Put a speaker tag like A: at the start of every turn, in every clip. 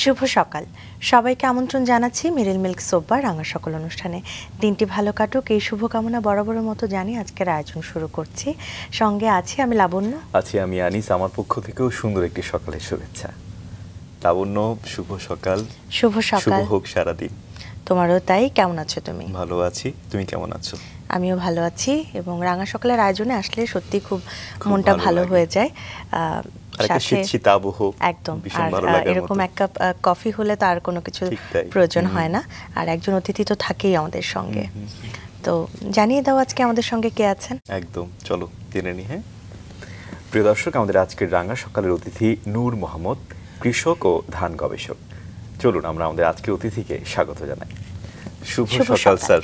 A: শুভ সকাল সবাইকে আমন্ত্রণ জানাচ্ছি মেরিল মিল্ক সোপবার রাঙা সকাল অনুষ্ঠানে। দিনটি ভালো কাটুক এই শুভকামনা বরাবরের মতো জানি আজকের আয়োজন শুরু করছি। সঙ্গে আছি আমি লাবণ্য,
B: আছি আমি আনিস। আমার পক্ষ থেকেও সুন্দর একটি সকালের শুভেচ্ছা। লাবণ্য, শুভ সকাল।
A: শুভ সকাল,
B: শুভ হোক সারাদিন।
A: তোমারও তাই। কেমন আছো তুমি?
B: ভালো আছি, তুমি কেমন আছো?
A: আমিও ভালো আছি এবং রাঙা সকালের আয়োজনে আসলে সত্যি খুব মনটা ভালো হয়ে যায়। একদম, এরকম এক কাপ কফি হলে তো আর কোনো কিছু প্রয়োজন হয় না। আর একজন অতিথি তো থাকেই আমাদের সঙ্গে। তো জানিয়ে দাও আজকে আমাদের সঙ্গে কে আছেন।
B: একদম, চলো জেনে নি। হ্যাঁ প্রিয় দর্শক, আমাদের আজকের রাঙা সকালের অতিথি নূর মোহাম্মদ, কৃষক ও ধান গবেষক। চলুন আমরা আমাদের আজকের অতিথিকে স্বাগত জানাই। শুভ সকাল স্যার।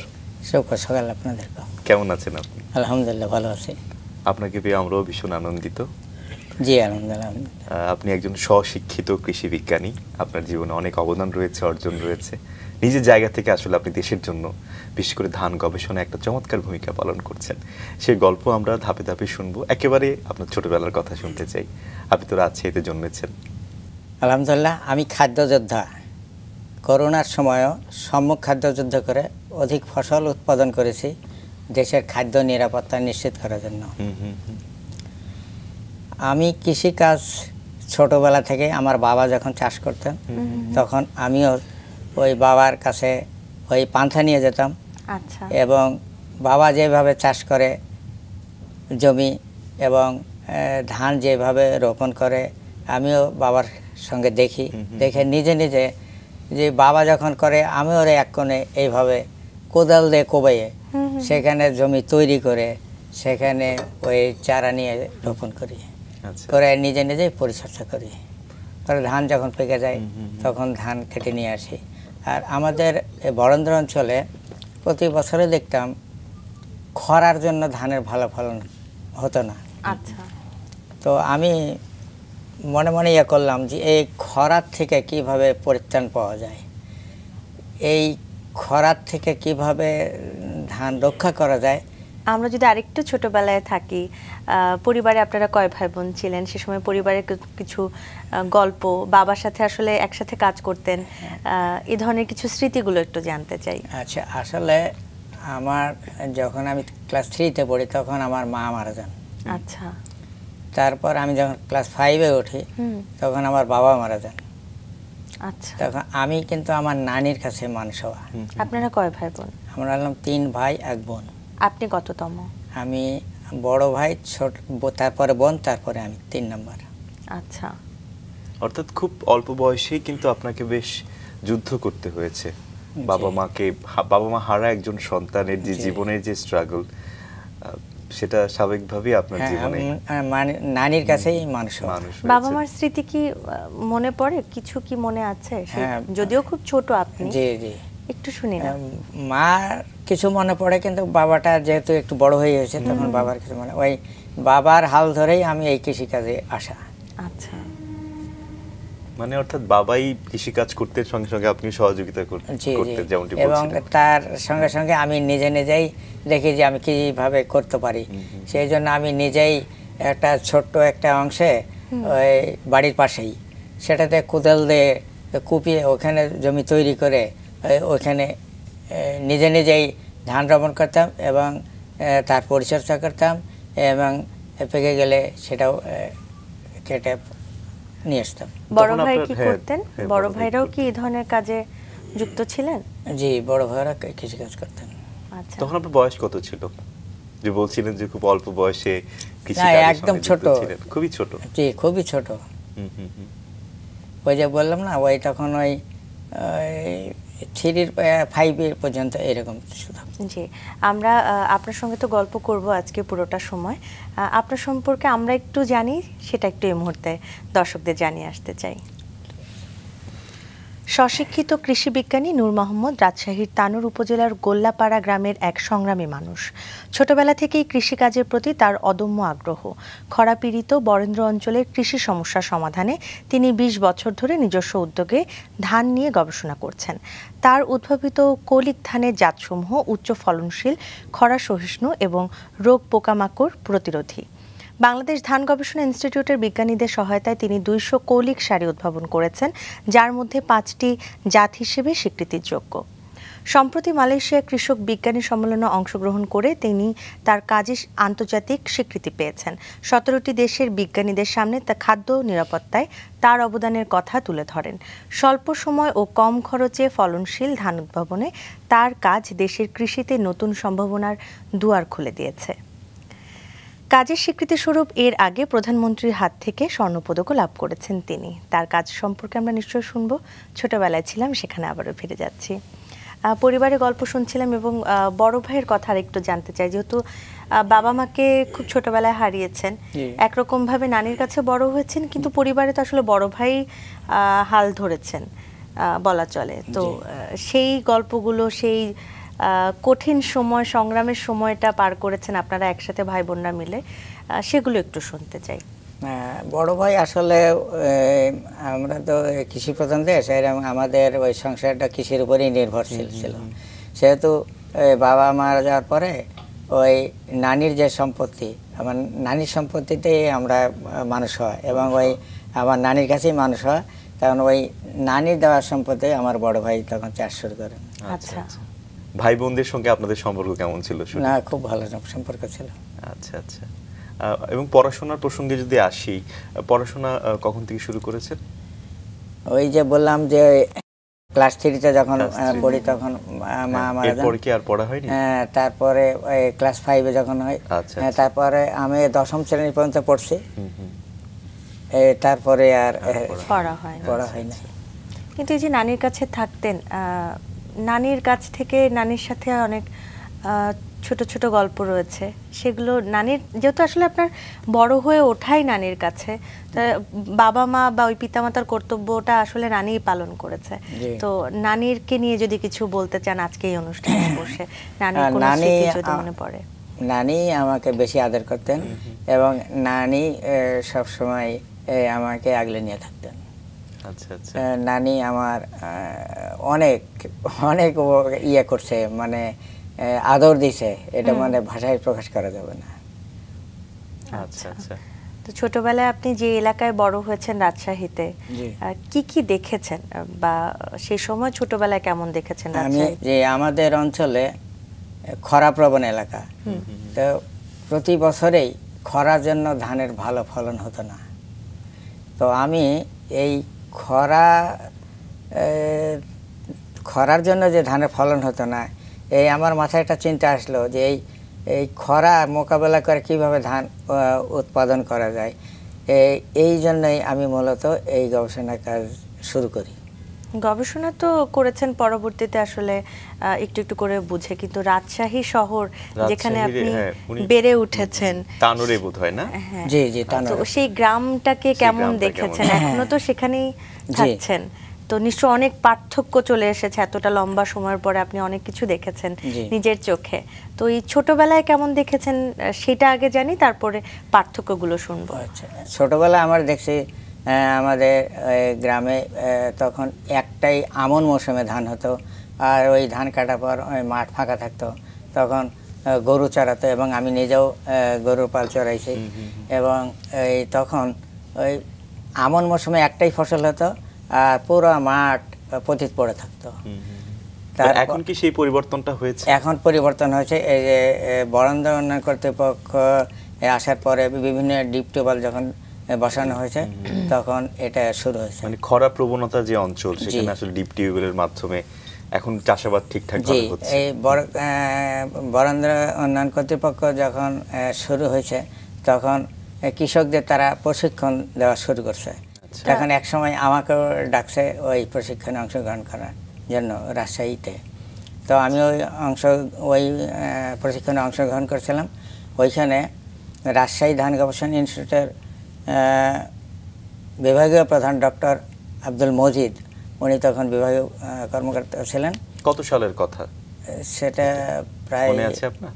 C: শুভ সকাল আপনাদের।
B: কেমন আছেন আপনি?
C: আলহামদুলিল্লাহ ভালো আছি।
B: আপনাকে পেয়ে আমরাও ভীষণ আনন্দিত।
C: জি আলহামদুলিল্লাহ।
B: আপনি একজন স্বশিক্ষিত কৃষি বিজ্ঞানী, আপনার জীবনে অনেক অবদান রয়েছে, অর্জন রয়েছে। নিজের জায়গা থেকে আসলে আপনি দেশের জন্য বিশেষ করে ধান গবেষণায় একটা চমৎকার ভূমিকা পালন করছেন। সেই গল্প আমরা ধাপে ধাপে শুনবো। একেবারে আপনার ছোটবেলার কথা শুনতে চাই। আপনি তো রাজশাহীতে জন্মেছেন।
C: আলহামদুলিল্লাহ, আমি খাদ্যযোদ্ধা। করোনার সময়ও সম্মুখ খাদ্যযুদ্ধ করে অধিক ফসল উৎপাদন করেছি দেশের খাদ্য নিরাপত্তা নিশ্চিত করার জন্য। আমি কৃষিকাজ ছোটবেলা থেকে, আমার বাবা যখন চাষ করতেন তখন আমিও ওই বাবার কাছে ওই পান্থা নিয়ে যেতাম।
A: আচ্ছা।
C: এবং বাবা যেভাবে চাষ করে জমি এবং ধান যেভাবে রোপণ করে আমিও বাবার সঙ্গে দেখি, দেখে নিজে নিজে যে বাবা যখন করে আমি ওর এক কোণে এইভাবে কোদাল দিয়ে কোবাইয়ে সেখানে জমি তৈরি করে সেখানে ওই চারা নিয়ে রোপণ করি, করে নিজে নিজেই পরিচর্যা করি। পরে ধান যখন পেকে যায় তখন ধান কেটে নিয়ে আসি। আর আমাদের বরেন্দ্র অঞ্চলে প্রতি বছরে দেখতাম খরার জন্য ধানের ভালো ফলন হতো না।
A: আচ্ছা।
C: তো আমি মনে মনে ইয়ে করলাম যে এই খরার থেকে কিভাবে পরিত্রাণ পাওয়া যায়, এই খরার থেকে কিভাবে ধান রক্ষা করা যায়।
A: আমরা যদি আরেকটু ছোটবেলায় থাকি, পরিবারে আপনারা কয় ভাই বোন ছিলেন? সে সময় পরিবারের কিছু গল্প, বাবার সাথে আসলে একসাথে কাজ করতেন, এই ধরনের কিছু স্মৃতিগুলো একটু জানতে চাই।
C: আচ্ছা, আসলে আমার যখন আমি ক্লাস 3-তে পড়ি তখন আমার মা মারা যান।
A: আচ্ছা।
C: তারপর আমি যখন ক্লাস 5-এ উঠি তখন আমার বাবা মারা যান।
A: আচ্ছা।
C: তখন আমি কিন্তু আমার নানির কাছে মানুষ হওয়া।
A: আপনারা কয় ভাই বোন?
C: আমরা হলাম 3 ভাই 1 বোন।
A: আপনি কততম?
C: আমি বড় ভাই, ছোট, তারপরে বোন, তারপরে আমি 3 নম্বর।
A: আচ্ছা।
B: অর্থাৎ খুব অল্প বয়সেই কিন্তু আপনাকে বেশ যুদ্ধ করতে হয়েছে। বাবা মা হারা একজন সন্তানের যে জীবনের যে স্ট্রাগল, সেটা স্বাভাবিকভাবেই আপনার জীবনে
C: নানির কাছেই মানুষ।
A: বাবা মার স্মৃতি কি মনে পড়ে? কিছু কি মনে আছে? যদিও খুব ছোট আপনি।
C: জি জি,
A: একটু শুনি না।
C: মা কিছু মনে পড়ে, কিন্তু বাবাটা যেহেতু একটু বড় হয়ে গেছে তখন বাবার কিছু মনে, ওই বাবার হাল ধরেই আমি এই কৃষিকাজে আসা।
A: আচ্ছা।
B: মানে অর্থাৎ বাবাই কৃষিকাজ করতে, সঙ্গে সঙ্গে আপনি সহযোগিতা করতেন যেমনটি বলছিলেন।
C: এবং তার সঙ্গে সঙ্গে আমি নিজে নিজেই দেখি যে আমি কিভাবে করতে পারি। সেই জন্য আমি নিজেই একটা ছোট্ট একটা অংশে ওই বাড়ির পাশেই সেটাতে কোদাল দিয়ে কুপিয়ে ওখানে জমি তৈরি করে ওইখানে নিজে নিজেই ধান রোপণ করতাম এবং তার পরিচর্যা করতাম এবং পেকে গেলে সেটাও কেটে নিয়ে আসতাম।
A: বড় ভাই কি করতেন? বড় ভাইরাও কি এই ধরনের কাজে যুক্ত ছিলেন?
C: জি, বড় ভাইরা কৃষিকাজ করতেন।
B: আচ্ছা। তখন আপনার বয়স কত ছিল? যে বলছিলেন যে খুব অল্প বয়সে
C: কৃষিকাজে
B: একদম ছোট ছিলেন। খুবই ছোট।
C: জি, খুবই ছোট। ওই যে বললাম না, ওই তখন ওই 3-5 পর্যন্ত এরকম শুধু।
A: জি, আমরা আপনার সঙ্গে তো গল্প করব আজকে পুরোটা সময়। আপনার সম্পর্কে আমরা একটু জানি, সেটা একটু এই মুহূর্তে দর্শকদের জানিয়ে আসতে চাই। স্বশিক্ষিত কৃষি বিজ্ঞানী নূর মোহাম্মদ রাজশাহীর তানোর উপজেলার গোল্লাপাড়া গ্রামের এক সংগ্রামী মানুষ। ছোটবেলা থেকেই কৃষিকাজের প্রতি তার অদম্য আগ্রহ। খরাপীড়িত বরেন্দ্র অঞ্চলের কৃষি সমস্যা সমাধানে তিনি 20 বছর ধরে নিজস্ব উদ্যোগে ধান নিয়ে গবেষণা করছেন। তার উদ্ভাবিত কৌলিক ধানের জাতসমূহ উচ্চ ফলনশীল, খরা সহিষ্ণু এবং রোগ পোকামাকড় প্রতিরোধী। বাংলাদেশ ধান গবেষণা ইনস্টিটিউটের বিজ্ঞানীদের সহায়তায় তিনি 200 কৌলিক সারি উদ্ভাবন করেছেন, যার মধ্যে 5টি জাত হিসেবে স্বীকৃতির যোগ্য। সম্প্রতি মালয়েশিয়া কৃষক বিজ্ঞানী সম্মেলনে অংশগ্রহণ করে তিনি তার কাজে আন্তর্জাতিক স্বীকৃতি পেয়েছেন। 17টি দেশের বিজ্ঞানীদের সামনে তা খাদ্য নিরাপত্তায় তার অবদানের কথা তুলে ধরেন। স্বল্প সময় ও কম খরচে ফলনশীল ধান উদ্ভাবনে তার কাজ দেশের কৃষিতে নতুন সম্ভাবনার দুয়ার খুলে দিয়েছে। কাজের স্বীকৃতিস্বরূপ এর আগে প্রধানমন্ত্রীর হাত থেকে স্বর্ণপদকও লাভ করেছেন তিনি। তার কাজ সম্পর্কে আমরা নিশ্চয়ই শুনবো। ছোটবেলায় ছিলাম, সেখানে আবারও ফিরে যাচ্ছি। পরিবারের গল্প শুনছিলাম এবং বড় ভাইয়ের কথা একটু জানতে চাই। যেহেতু বাবা মাকে খুব ছোটবেলায় হারিয়েছেন, একরকম ভাবে নানির কাছে বড় হয়েছেন, কিন্তু পরিবারে তো আসলে বড় ভাই হাল ধরেছেন বলা চলে। তো সেই গল্পগুলো, সেই কঠিন সময়, সংগ্রামের সময়টা পার করেছেন আপনারা একসাথে ভাই বোনরা মিলে, সেগুলো একটু শুনতে চাই।
C: বড় ভাই আসলে আমরা তো কৃষি প্রধান দেশ, আমাদের ওই সংসারটা কৃষির উপরেই নির্ভরশীল ছিল। সেহেতু বাবা মারা যাওয়ার পরে ওই নানির যে সম্পত্তি, আমার নানির সম্পত্তিতেই আমরা মানুষ হয় এবং ওই আমার নানির কাছেই মানুষ হয়। কারণ ওই নানির দেওয়ার সম্পত্তি আমার বড় ভাই তখন চাষ শুরু করেন।
A: আচ্ছা,
B: ভাই বোনদের সঙ্গে আপনাদের সম্পর্ক কেমন ছিল?
C: না, খুব ভালো সম্পর্ক ছিল।
B: আচ্ছা আচ্ছা। এবং পড়াশোনার প্রসঙ্গে যদি আসি, পড়াশোনা কখন থেকে শুরু করেছেন?
C: ওই যে বললাম যে ক্লাস 3-তে যখন পড়ি তখন মা মারা যান।
B: এরপর কি আর পড়া হয়নি?
C: তারপরে ওই ক্লাস 5-এ যখন হয়, তারপরে আমি 10ম শ্রেণী পর্যন্ত পড়ছি। তারপরে আর পড়া হয় না।
A: কিন্তু এই যে নানির কাছে থাকতেন, নানির কাছ থেকে নানির সাথে অনেক ছোট ছোট গল্প রয়েছে, সেগুলো নানির, যেহেতু আসলে আপনার বড় হয়ে ওঠাই নানির কাছে, বাবা মা বা ওই পিতামাতার কর্তব্যটা আসলে নানিই পালন করেছে। তো নানিরকে নিয়ে যদি কিছু বলতে চান আজকে এই অনুষ্ঠানে বসে, নানির কোনো স্মৃতি যদি মনে পড়ে।
C: নানি আমাকে বেশি আদর করতেন এবং নানি সব সময় আমাকে আগলে নিয়ে থাকতেন।
B: আচ্ছা আচ্ছা।
C: নানি আমার অনেক অনেক ইয়ে করছে, মানে আদর দিছে, এটা মানে ভাষায় প্রকাশ করা যাবে না।
B: আচ্ছা আচ্ছা।
A: তো ছোটবেলায় আপনি যে এলাকায় বড় হয়েছেন, রাজশাহীতে, কি কি দেখেছেন বা সেই সময় ছোটবেলায় কেমন দেখেছেন?
C: আমি যে আমাদের অঞ্চলে খরাপ্রবণ এলাকা, তো প্রতি বছরেই খরার জন্য ধানের ভালো ফলন হতো না। তো আমি এই খরার জন্য যে ধানের ফলন হতো না, এই আমার মাথায় একটা চিন্তা আসলো যে এই খরা মোকাবেলা করে কিভাবে ধান উৎপাদন করা যায়। এই জন্যই আমি মূলত এই গবেষণা কাজ শুরু করি।
A: গবেষণা তো করেছেন পরবর্তীতে আসলে একটু একটু করে বুঝে, কিন্তু রাজশাহী শহর যেখানে আপনি বেড়ে উঠেছেন,
B: তানোরে বোধহয় না?
C: জি জি, তানোরে।
A: তো সেই গ্রামটাকে কেমন দেখেছেন? এখনো তো সেখানেই থাকছেন, তো নিশ্চয় অনেক পার্থক্য চলে এসেছে। এতটা লম্বা সময়ের পরে আপনি অনেক কিছু দেখেছেন নিজের চোখে। তো এই ছোটবেলায় কেমন দেখেছেন সেটা আগে জানি, তারপরে পার্থক্যগুলো শুনবো।
C: আচ্ছা, ছোটবেলায় আমার দেখছি আমাদের গ্রামে তখন একটাই আমন মৌসুমে ধান হতো, আর ওই ধান কাটার পর ওই মাঠ ফাঁকা থাকতো, তখন গরু চড়াতো এবং আমি নিজেও গরুর পাল চড়াইছি। এবং এই তখন ওই আমন মৌসুমে একটাই ফসল হতো আর পুরো মাঠ পতিত পড়ে থাকতো।
B: এখন কি সেই পরিবর্তনটা হয়েছে?
C: এখন পরিবর্তন হয়েছে। এই যে বরেন্দ্র উন্নয়ন কর্তৃপক্ষ আসার পরে বিভিন্ন ডিপ টিউবওয়েল যখন বসানো হয়েছে, তখন এটা শুরু হয়েছে।
B: মানে খরা প্রবণতা যে অঞ্চল, সেখানে আসলে ডিপ টিউবওয়েলের মাধ্যমে এখন চাষাবাদ ঠিকঠাক ভাবে হচ্ছে।
C: এই বরেন্দ্র উন্নয়ন কর্তৃপক্ষ যখন শুরু হয়েছে, তখন কৃষকদের তারা প্রশিক্ষণ দেওয়া শুরু করছে। তখন এক সময় আমাকেও ডাকছে ওই প্রশিক্ষণে অংশগ্রহণ করার জন্য রাজশাহীতে। তো আমি ওই প্রশিক্ষণে অংশগ্রহণ করছিলাম। ওইখানে রাজশাহী ধান গবেষণা ইনস্টিটিউটের বিভাগীয় প্রধান ডক্টর আব্দুল মজিদ, উনি তখন বিভাগীয় কর্মকর্তা ছিলেন।
B: কত সালের কথা
C: সেটা? প্রায়
B: মনে আছে আপনার?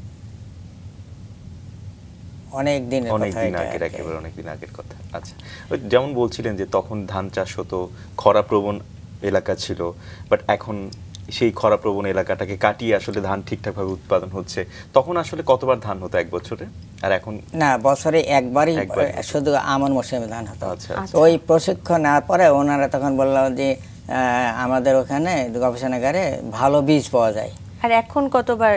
C: অনেক দিন
B: আগের কথা। আচ্ছা, যেমন বলছিলেন যে তখন ধান চাষ হতো, খরা প্রবণ এলাকা ছিল, বাট এখন সেই খরাপ্রবণ এলাকাটাকে কাটিয়ে আসলে ধান ঠিকঠাকভাবে উৎপাদন হচ্ছে, তখন আসলে কতবার ধান হতো এক বছরে? আর এখন
C: না, বছরে একবারই শুধু আমন মৌসুমে ধান হতো।
B: আচ্ছা,
C: ওই প্রশিক্ষণ নেওয়ার পরে ওনারা তখন বললো যে আমাদের ওখানে গবেষণাগারে ভালো বীজ পাওয়া যায়।
A: আর এখন কতবার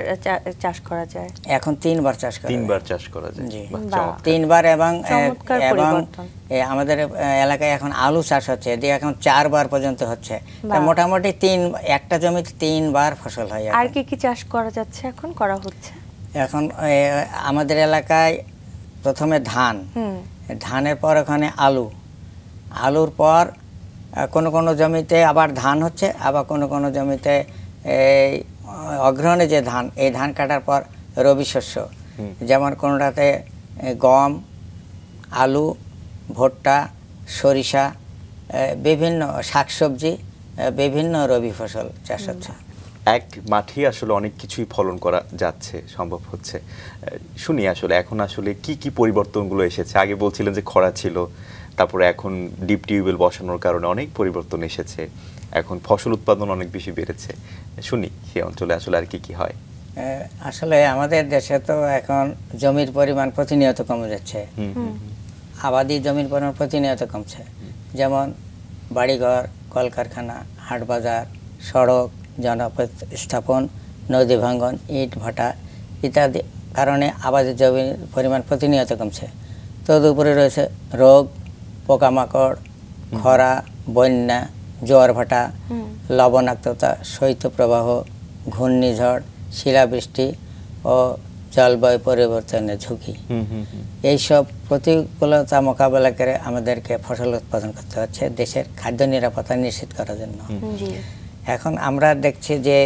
A: চাষ করা যায়?
C: এখন 3বার চাষ করা যায়।
B: 3বার চাষ করা যায়।
C: জি,
B: বাহ, চমৎকার।
C: 3বার। এবং এবং
A: পরিবর্তন।
C: আমাদের এলাকায় এখন আলু চাষ হচ্ছে, যে এখন 4বার পর্যন্ত হচ্ছে। তা মোটামুটি একটা জমিতে 3বার ফসল হয়।
A: আর কি কি চাষ করা যাচ্ছে এখন, করা হচ্ছে?
C: এখন আমাদের এলাকায় প্রথমে ধান, ধানের পর ওখানে আলু, আলুর পর কোনো কোনো জমিতে আবার ধান হচ্ছে, আবার কোনো কোনো জমিতে এই অগ্রহণে যে ধান, এই ধান কাটার পর রবি শস্য, যেমন কোনোটাতে গম, আলু, ভুট্টা, সরিষা, বিভিন্ন শাকসবজি, বিভিন্ন রবি ফসল চাষ হচ্ছে।
B: এক মাঠে আসলে অনেক কিছুই ফলন করা যাচ্ছে, সম্ভব হচ্ছে। শুনি আসলে এখন আসলে কি কি পরিবর্তনগুলো এসেছে? আগে বলছিলেন যে খরা ছিল, তারপরে এখন ডিপ টিউবওয়েল বসানোর কারণে অনেক পরিবর্তন এসেছে, এখন ফসল উৎপাদন অনেক বেশি বেড়েছে। শুনি সেই অঞ্চলে আসলে আর কি কি হয়।
C: আসলে আমাদের দেশে তো এখন জমির পরিমাণ প্রতিনিয়ত কমে যাচ্ছে, আবাদি জমির পরিমাণ প্রতিনিয়ত কমছে। যেমন বাড়িঘর, কলকারখানা, হাটবাজার, সড়ক, জনস্থাপন, নদী ভাঙ্গন, ইট ভাটা ইত্যাদি কারণে আবাদি জমির পরিমাণ প্রতিনিয়ত কমছে। তদুপরি রয়েছে রোগ, পোকামাকড়, খরা, বন্যা, জোয়ার ভাটা, লবণাক্ততা, শৈত্যপ্রবাহ, ঘূর্ণিঝড়, শিলাবৃষ্টি ও জলবায়ু পরিবর্তনের ঝুঁকি। এইসব প্রতিকূলতা মোকাবেলা করে আমাদেরকে ফসল উৎপাদন করতে হচ্ছে দেশের খাদ্য নিরাপত্তা নিশ্চিত করার জন্য। এখন আমরা দেখছি যে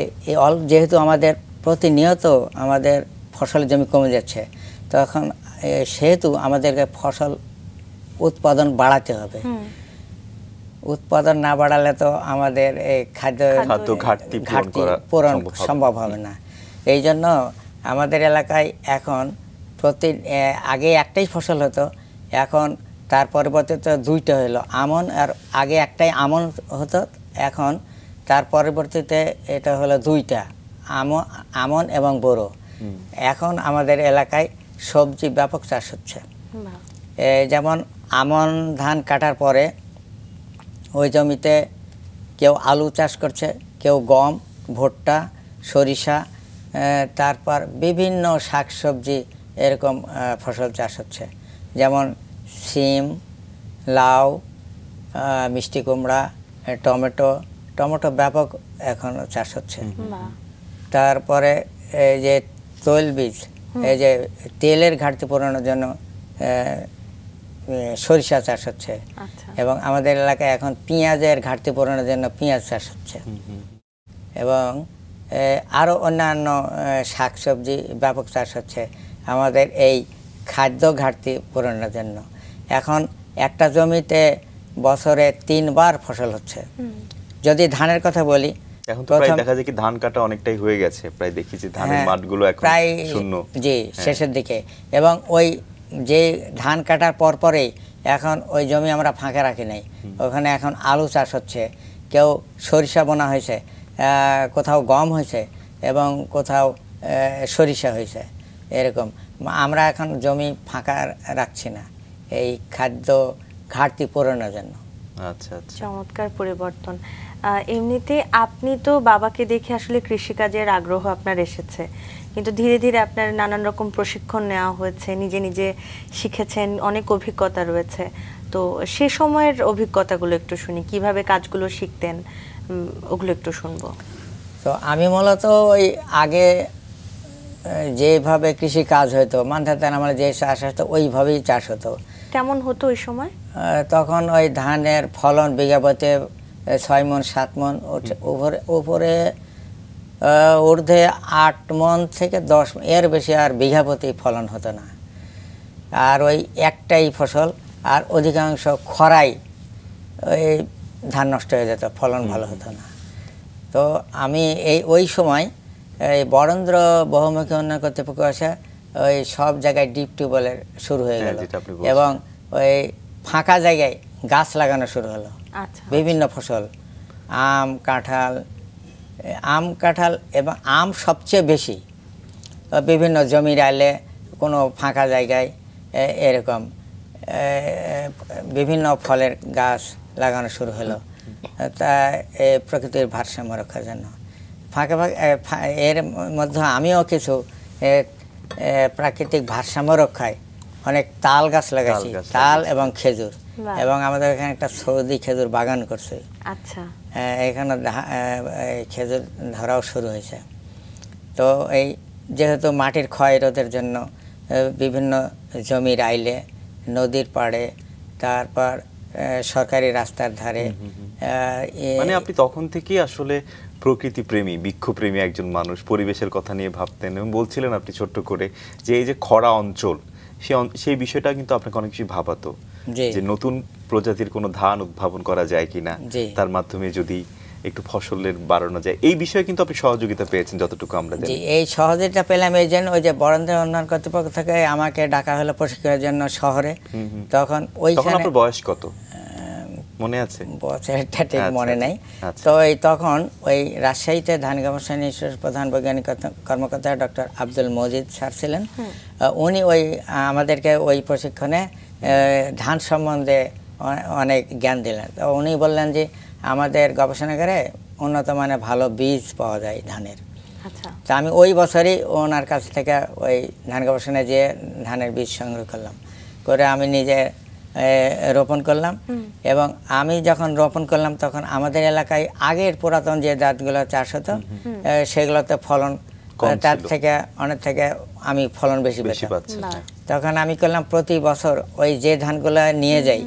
C: যেহেতু আমাদের প্রতিনিয়ত আমাদের ফসলের জমি কমে যাচ্ছে, তখন সেহেতু আমাদেরকে ফসল উৎপাদন বাড়াতে হবে। উৎপাদন না বাড়ালে তো আমাদের এই খাদ্য ঘাটতি পূরণ সম্ভব হবে না। এই জন্য আমাদের এলাকায় এখন আগে একটাই ফসল হতো, এখন তার পরিবর্তে 2টা হলো আমন। আর আগে একটাই আমন হতো, এখন তার পরবর্তীতে এটা হলো 2টা আমন এবং বোরো। এখন আমাদের এলাকায় সবজি ব্যাপক চাষ হচ্ছে। যেমন আমন ধান কাটার পরে ওই জমিতে কেউ আলু চাষ করছে, কেউ গম, ভুট্টা, সরিষা, তারপর বিভিন্ন শাকসবজি এরকম ফসল চাষ হচ্ছে। যেমন সিম, লাউ, মিষ্টি কুমড়া, টমেটো ব্যাপক এখন চাষ হচ্ছে। তারপরে এই যে তৈলবীজ, এই যে তেলের ঘাটতি পূরণের জন্য সরিষা চাষ হচ্ছে। এবং আমাদের এলাকায় এখন পেঁয়াজের ঘাটতি পূরণের জন্য পেঁয়াজ চাষ হচ্ছে। এবং আরও অন্যান্য শাকসবজি ব্যাপক চাষ হচ্ছে আমাদের এই খাদ্য ঘাটতি পূরণের জন্য। এখন একটা জমিতে বছরে 3বার ফসল হচ্ছে। যদি ধানের কথা বলি,
B: এখন তো প্রায় দেখা যায় কি ধান কাটা অনেকটাই হয়ে গেছে, প্রায় দেখি যে ধানের মাঠগুলো এখন
C: প্রায়
B: শূন্য।
C: জি, শেষের দিকে। এবং ওই যে ধান কাটার পরেই এখন ওই জমি আমরা ফাঁকা রাখি নাই, ওখানে এখন আলু চাষ হচ্ছে, কেউ সরিষা বোনা হয়েছে, কোথাও গম হয়েছে এবং কোথাও সরিষা হয়েছে। এরকম আমরা এখন জমি ফাঁকা রাখছি না এই খাদ্য ঘাটতি পূরণের জন্য।
B: আচ্ছা,
A: চমৎকার পরিবর্তন। এমনিতে আপনি তো বাবাকে দেখে আসলে কৃষিকাজের আগ্রহ আপনার এসেছে, কিন্তু ধীরে ধীরে আপনার নানান রকম প্রশিক্ষণ নেওয়া হয়েছে, নিজে নিজে শিখেছেন, অনেক অভিজ্ঞতা রয়েছে। তো সে সময়ের অভিজ্ঞতাগুলো একটু শুনি, কিভাবে কাজগুলো শিখতেন ওগুলো একটু শুনবো।
C: তো আমি মূলত ওই আগে যেভাবে কৃষি কাজ হতো, মান্ধাতান আমার যে চাষ হতো ওইভাবেই চাষ হতো।
A: কেমন হতো ওই সময়?
C: তখন ওই ধানের ফলন বিঘা প্রতি 6 মণ 7 মণ, উপরে ঊর্ধ্বে 8 মণ থেকে 10 মণ, এর বেশি আর বিঘা প্রতি ফলন হতো না। আর ওই একটাই ফসল, আর অধিকাংশ খরাই ওই ধান নষ্ট হয়ে যেত, ফলন ভালো হতো না। তো আমি ওই সময় এই বরেন্দ্র বহুমুখী উন্নয়ন কর্তৃপক্ষ আসে ওই সব জায়গায় ডিপ টিউবওয়েলের শুরু হয়ে গেল, এবং ওই ফাঁকা জায়গায় গাছ লাগানো শুরু হলো। বিভিন্ন ফসল, আম, কাঁঠাল, আম কাঁঠাল এবং আম সবচেয়ে বেশি বিভিন্ন জমির আইলে কোনো ফাঁকা জায়গায় এরকম বিভিন্ন ফলের গাছ লাগানো শুরু হলো, তা প্রকৃতির ভারসাম্য রক্ষার জন্য। ফাঁকা এর মধ্যে আমিও কিছু প্রাকৃতিক ভারসাম্য রক্ষায় অনেক তাল গাছ লাগাইছি, তাল এবং খেজুর, এবং আমাদের এখানে একটা সৌদি খেজুর বাগান করছে।
A: আচ্ছা,
C: এখানে খেজুর ধরাও শুরু হয়েছে। তো এই যেহেতু মাটির ক্ষয় রোধের জন্য বিভিন্ন জমির আইলে, নদীর পাড়ে, তারপর সরকারি রাস্তার ধারে,
B: মানে আপনি তখন থেকেই আসলে প্রকৃতি প্রেমী, বৃক্ষপ্রেমী একজন মানুষ, পরিবেশের কথা নিয়ে ভাবতেন এবং বলছিলেন আপনি ছোট্ট করে যে এই যে খরা অঞ্চল, সেই বিষয়টা কিন্তু আপনাকে অনেক কিছু ভাবাতো, যে নতুন প্রজাতির কোনো ধান উদ্ভাবন করা যায় কিনা, তার মাধ্যমে যদি একটু ফসলের বাড়ানো যায়। এই বিষয়ে কিন্তু আপনি সহযোগিতা পেয়েছেন যতটুকু আমরা জানি।
C: এই সহযোগিতা পেলাম এই জন্য, ওই যে বরেন্দ্র উন্নয়ন কর্তৃপক্ষ থেকে আমাকে ডাকা হলো প্রশিক্ষণের জন্য শহরে। তখন ওইখানে
B: আপনার বয়স কত মনে আছে?
C: বছরটা ঠিক মনে নেই। তো তখন ওই রাজশাহীতে ধান গবেষণা ইনস্টিটিউটের প্রধান বৈজ্ঞানিক কর্মকর্তা ডক্টর আব্দুল মজিদ স্যার ছিলেন। উনি ওই আমাদেরকে ওই প্রশিক্ষণে ধান সম্বন্ধে অনেক জ্ঞান দিলেন। তো উনি বললেন যে আমাদের গবেষণাগারে উন্নত মানের ভালো বীজ পাওয়া যায় ধানের। তা আমি ওই বছরই ওনার কাছ থেকে ওই ধান গবেষণায় যেয়ে ধানের বীজ সংগ্রহ করলাম, করে আমি নিজে রোপণ করলাম। এবং আমি যখন রোপণ করলাম তখন আমাদের এলাকায় আগের পুরাতন যে জাতগুলো চাষ হতো সেগুলোতে ফলন তার থেকে অনেক থেকে আমি ফলন বেশি পেতাম। তখন আমি করলাম প্রতি বছর ওই যে ধানগুলো নিয়ে যাই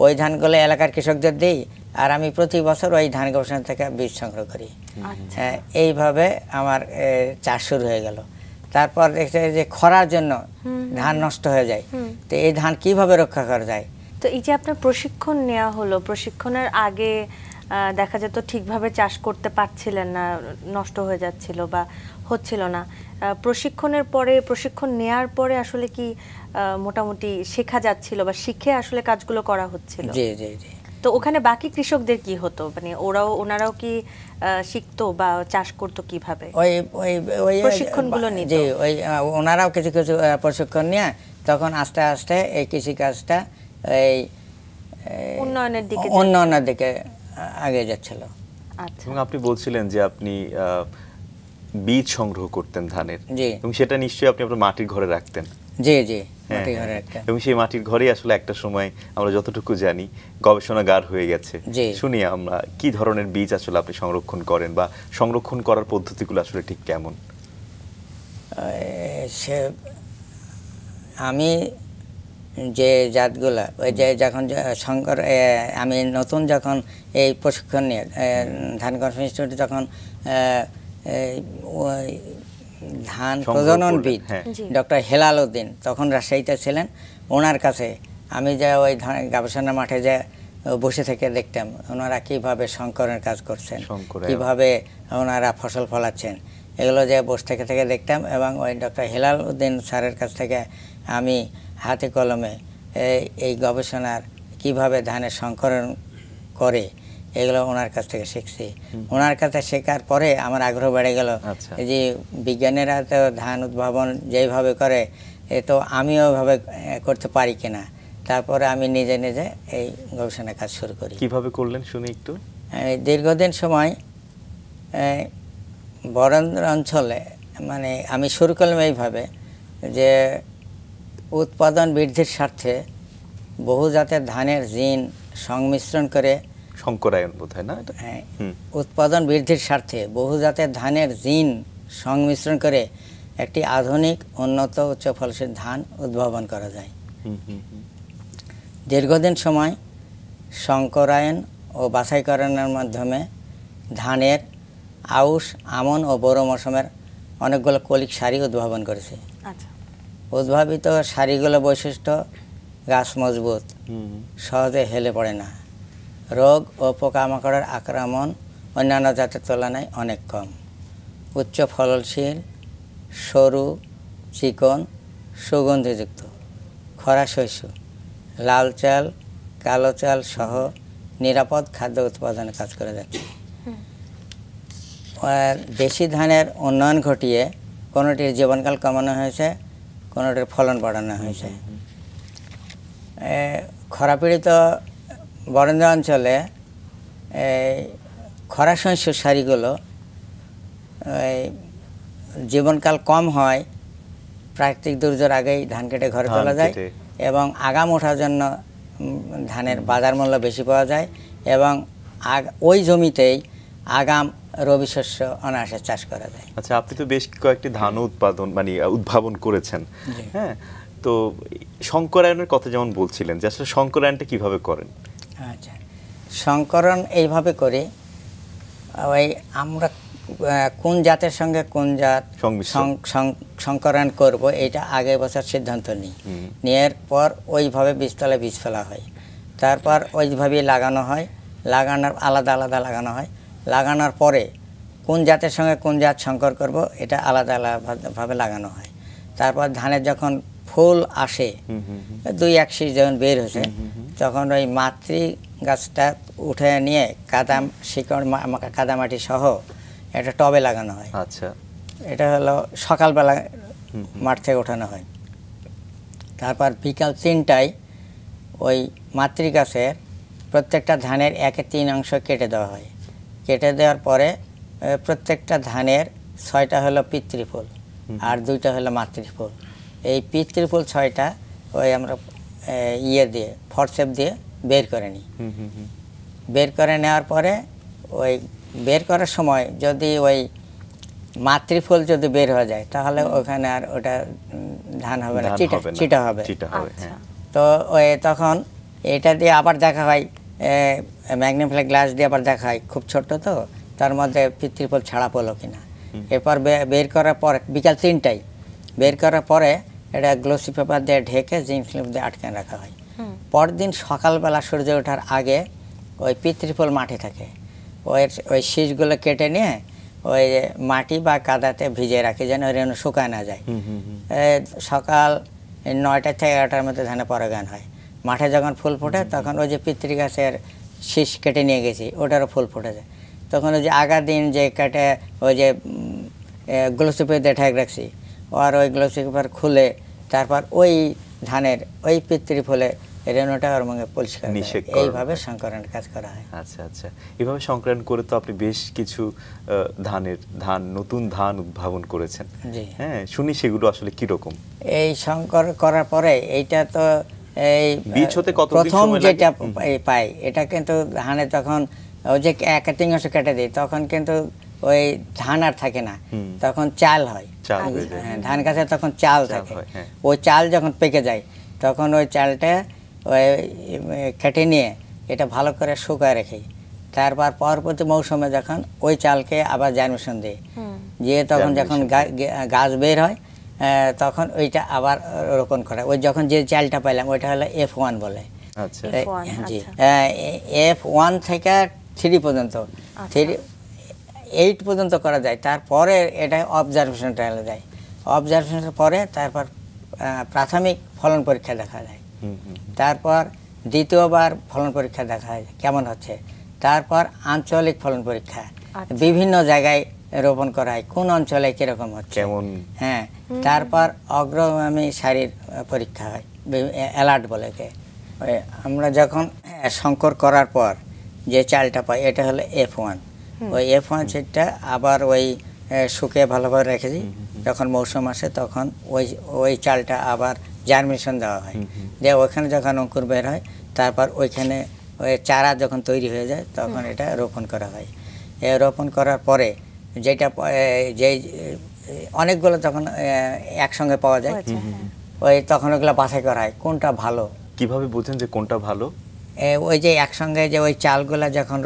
C: ওই ধানগুলো এলাকার কৃষকদের দিই, আর আমি প্রতি বছর ওই ধান গবেষণা থেকে বীজ সংগ্রহ করি। এইভাবে আমার চাষ শুরু হয়ে গেল। তারপর দেখছে যে খরার জন্য ধান নষ্ট হয়ে যায়, তো এই ধান কিভাবে রক্ষা করা যায়।
A: তো এই যে আপনার প্রশিক্ষণ নেওয়া হলো, প্রশিক্ষণের আগে দেখা যেত ঠিকভাবে চাষ করতে পারছিলেন না, নষ্ট হয়ে যাচ্ছিল বা হচ্ছিল না, প্রশিক্ষণের পরে, প্রশিক্ষণ নেওয়ার পরে আসলে কি মোটামুটি শেখা যাচ্ছিল বা শিখে আসলে কাজগুলো করা হচ্ছিল?
C: জি জি জি।
A: তো ওখানে বাকি কৃষকদের কি হতো, মানে ওনারাও কি শিখতো বা চাষ করতো কিভাবে?
C: ওই ওই ওই
A: প্রশিক্ষণগুলো নিত?
C: জি, ওই ওনারাও কিছু কিছু প্রশিক্ষণ নিয়ে তখন আস্তে আস্তে এই কৃষিকাজটা এই উন্নয়নের দিকে আগে যাচ্ছিল।
A: আচ্ছা,
B: এবং আপনি বলছিলেন যে আপনি বীজ সংগ্রহ করতেন ধানের,
C: জি,
B: এবং সেটা নিশ্চয়ই আপনি আপনার মাটির ঘরে রাখতেন।
C: জি জি, মাটির ঘরে রাখতেন।
B: এবং সেই মাটির ঘরেই আসলে একটা সময় আমরা যতটুকু জানি গবেষণাগার হয়ে গেছে। শুনি আমরা কি ধরনের বীজ আসলে আপনি সংরক্ষণ করেন বা সংরক্ষণ করার পদ্ধতিগুলো আসলে ঠিক কেমন?
C: আমি যে জাতগুলা ওই যে যখন শঙ্কর আমি নতুন যখন এই প্রশিক্ষণ নিয়ে ধান গবেষণা ইনস্টিটিউটে যখন ওই ধান প্রজননবিদ ডক্টর হেলাল উদ্দিন তখন রাজশাহীতে ছিলেন, ওনার কাছে আমি যে ওই গবেষণা মাঠে যে বসে থেকে দেখতাম ওনারা কিভাবে সংকরণের কাজ করছেন, কিভাবে ওনারা ফসল ফলাচ্ছেন, এগুলো যে বসে থেকে থেকে দেখতাম। এবং ওই ডক্টর হেলাল উদ্দিন স্যারের কাছ থেকে আমি হাতে কলমে এই গবেষণার কিভাবে ধানের সংকরণ করে এগুলো ওনার কাছ থেকে শিখছি। ওনার কাছে শেখার পরে আমার আগ্রহ বেড়ে গেল যে বিজ্ঞানীরা তো ধান উদ্ভাবন যেভাবে করে তো আমিও ওইভাবে করতে পারি কিনা। তারপরে আমি নিজে নিজে এই গবেষণা কাজ শুরু করি।
B: কিভাবে করলেন শুনি একটু?
C: দীর্ঘদিন সময় বরেন্দ্র অঞ্চলে মানে আমি শুরু করলাম এইভাবে যে উৎপাদন বৃদ্ধির স্বার্থে বহু জাতের ধানের জিন সংমিশ্রণ করে,
B: সংকরায়ন বোধহয় না?
C: হ্যাঁ, উৎপাদন বৃদ্ধির স্বার্থে বহু জাতের ধানের জিন সংমিশ্রণ করে একটি আধুনিক উন্নত উচ্চ ফলনশীল ধান উদ্ভাবন করা যায়। দীর্ঘদিন সময় সংকরায়ন ও বাছাইকরণের মাধ্যমে ধানের আউশ, আমন ও বোরো মৌসুমের অনেকগুলো কলিক সারি উদ্ভাবন করেছে। উদ্ভাবিত সারিগুলো বৈশিষ্ট্য: গাছ মজবুত, সহজে হেলে পড়ে না, রোগ ও পোকামাকড়ের আক্রমণ অন্যান্য জাতের তুলনায় অনেক কম, উচ্চ ফলনশীল, সরু, চিকন, সুগন্ধিযুক্ত, খরা শস্য, লাল চাল, কালো চাল সহ নিরাপদ খাদ্য উৎপাদনে কাজ করে যাচ্ছে। দেশি ধানের উন্নয়ন ঘটিয়ে কোনোটির জীবনকাল কমানো হয়েছে, কোনোটির ফলন বাড়ানো হয়েছে। খরাপীড়িত বরেন্দ্র অঞ্চলে খরা সহিষ্ণু সারিগুলো জীবনকাল কম হয়, প্রাকৃতিক দুর্যোগের আগেই ধান কেটে ঘরে তোলা যায় এবং আগাম ওঠার জন্য ধানের বাজার মূল্য বেশি পাওয়া যায় এবং ওই জমিতেই আগাম রবি শস্য অনায়াসে চাষ করা যায়।
B: আচ্ছা, আপনি তো বেশ কয়েকটি ধান উৎপাদন মানে উদ্ভাবন করেছেন, হ্যাঁ, তো সংকরায়নের কথা যেমন বলছিলেন, যে আসলে সংকরায়নটা কিভাবে করেন?
C: আচ্ছা, সংকরণ এইভাবে করি, ওই আমরা কোন জাতের সঙ্গে কোন জাত সংকরণ করব এটা আগে বছর সিদ্ধান্ত নিই, নেওয়ার পর ওইভাবে বীজতলায় বীজ ফেলা হয়, তারপর ওইভাবেই লাগানো হয়, লাগানোর আলাদা আলাদা লাগানো হয়, লাগানোর পরে কোন জাতের সঙ্গে কোন জাত সংকর করব এটা আলাদা আলাদাভাবে লাগানো হয়। তারপর ধানের যখন ফুল আসে, 2-1 শীষ যখন বের হয়েছে, তখন ওই মাতৃ গাছটা উঠে নিয়ে শিকড় কাদামাটি সহ একটা টবে লাগানো হয়।
B: আচ্ছা, এটা
C: হলো সকালবেলা মাঠ থেকে ওঠানো হয়। তারপর বিকাল 3টায় ওই মাতৃ গাছের প্রত্যেকটা ধানের 1/3 অংশ কেটে দেওয়া হয়। কেটে দেওয়ার পরে প্রত্যেকটা ধানের 6টা হলো পিতৃফুল আর 2টা হলো মাতৃফুল। এই পিতৃফুল 6টা ওই আমরা দিয়ে ফরসেপ দিয়ে বের করে নিই। বের করে নেওয়ার পরে ওই বের করার সময় যদি ওই মাতৃফুল যদি বের হয়ে যায় তাহলে ওখানে আর ওটা ধান হবে না, চিটা হবে। তো ওই তখন এটা দিয়ে আবার দেখা হয়, ম্যাগনিফাইং গ্লাস দিয়ে আবার দেখা হয়, খুব ছোট্ট তো, তার মধ্যে পিতৃফুল ছাড়া পড়লো কিনা। এরপর বের করার পর বিকাল 3টায় বের করার পরে এটা গ্লোসি পেপার দিয়ে ঢেকে জিঙ্ক ফিল্ম দিয়ে আটকে রাখা হয়। পরদিন সকালবেলা সূর্য ওঠার আগে ওই পিতৃফুল মাঠে থাকে, ওই শীষগুলো কেটে নিয়ে ওই মাটি বা কাদাতে ভিজিয়ে রাখি যেন রেণু শুকায় না যায়। সকাল 9টা থেকে 11টার মধ্যে ধানে পরাগায়ন হয়। মাঠে যখন ফুল ফোটে তখন ওই যে পিতৃ গাছের শীষ কেটে নিয়ে গেছি ওটারও ফুল ফুটে যায়। তখন ওই যে আগা দিন যে কেটে ওই যে গ্লোসি পেপার দিয়ে ঠেক রাখছি, আর ওই গ্লোসি পেপার খুলে তারপর ওই ধানের ওই পিতৃফুলে রেণুটা ওর মধ্যে পরিষ্কার, এইভাবে সংকরণের কাজ করা হয়।
B: আচ্ছা আচ্ছা, এইভাবে সংকরণ করে তো আপনি বেশ কিছু নতুন ধান উদ্ভাবন করেছেন। হ্যাঁ, শুনি সেগুলো আসলে কি রকম?
C: এই সংকর করার পরে এইটা তো এই
B: বীজ হতে কতদিন
C: প্রথম যেটা পাই এটা কিন্তু ধানে তখন ওই যে 1/3 অংশ কেটে দিই তখন কিন্তু ওই ধান আর থাকে না, তখন চাল হয়। ধান গাছে তখন চাল থাকে, ওই চাল যখন পেকে যায় তখন ওই চালটা ওই কেটে নিয়ে এটা ভালো করে শুকায় রেখে তারপর পরবর্তী মৌসুমে যখন ওই চালকে আবার জার্মিনেশন দিই, দিয়ে তখন যখন গাছ বের হয় তখন ওইটা আবার রোপণ করা। ওই যখন যে চালটা পাইলাম ওইটা হলো F1 বলে। জি, F1 থেকে 3 পর্যন্ত, 8 পর্যন্ত করা যায়। তারপরে এটা অবজারভেশন ট্রায়ালে যায়। অবজারভেশনের পরে তারপর প্রাথমিক ফলন পরীক্ষা দেখা যায়, তারপর দ্বিতীয়বার ফলন পরীক্ষা দেখা হয় কেমন হচ্ছে, তারপর আঞ্চলিক ফলন পরীক্ষা, বিভিন্ন জায়গায় রোপণ করা হয় কোন অঞ্চলে কিরকম হচ্ছে, হ্যাঁ, তারপর অগ্রগামী সারির পরীক্ষা হয়, অ্যালার্ট বলে। আমরা যখন সংকর করার পর যে চালটা পাই এটা হলো F1। ওই F1 সেটটা আবার ওই শুকিয়ে ভালোভাবে রেখেছি, যখন মৌসুম আসে তখন ওই চালটা আবার জার্মিনেশন দেওয়া হয়, দিয়ে ওইখানে যখন অঙ্কুর বের হয় তারপর ওইখানে ওই চারা যখন তৈরি হয়ে যায় তখন এটা রোপণ করা হয়। রোপণ করার পরে যেটা যে অনেকগুলো তখন একসঙ্গে পাওয়া যায়, ওই তখন ওগুলো বাছাই করা হয় কোনটা ভালো।
B: কিভাবে বুঝেন যে কোনটা ভালো?
C: ওই যে একসঙ্গে যে ওই চালগুলা যখন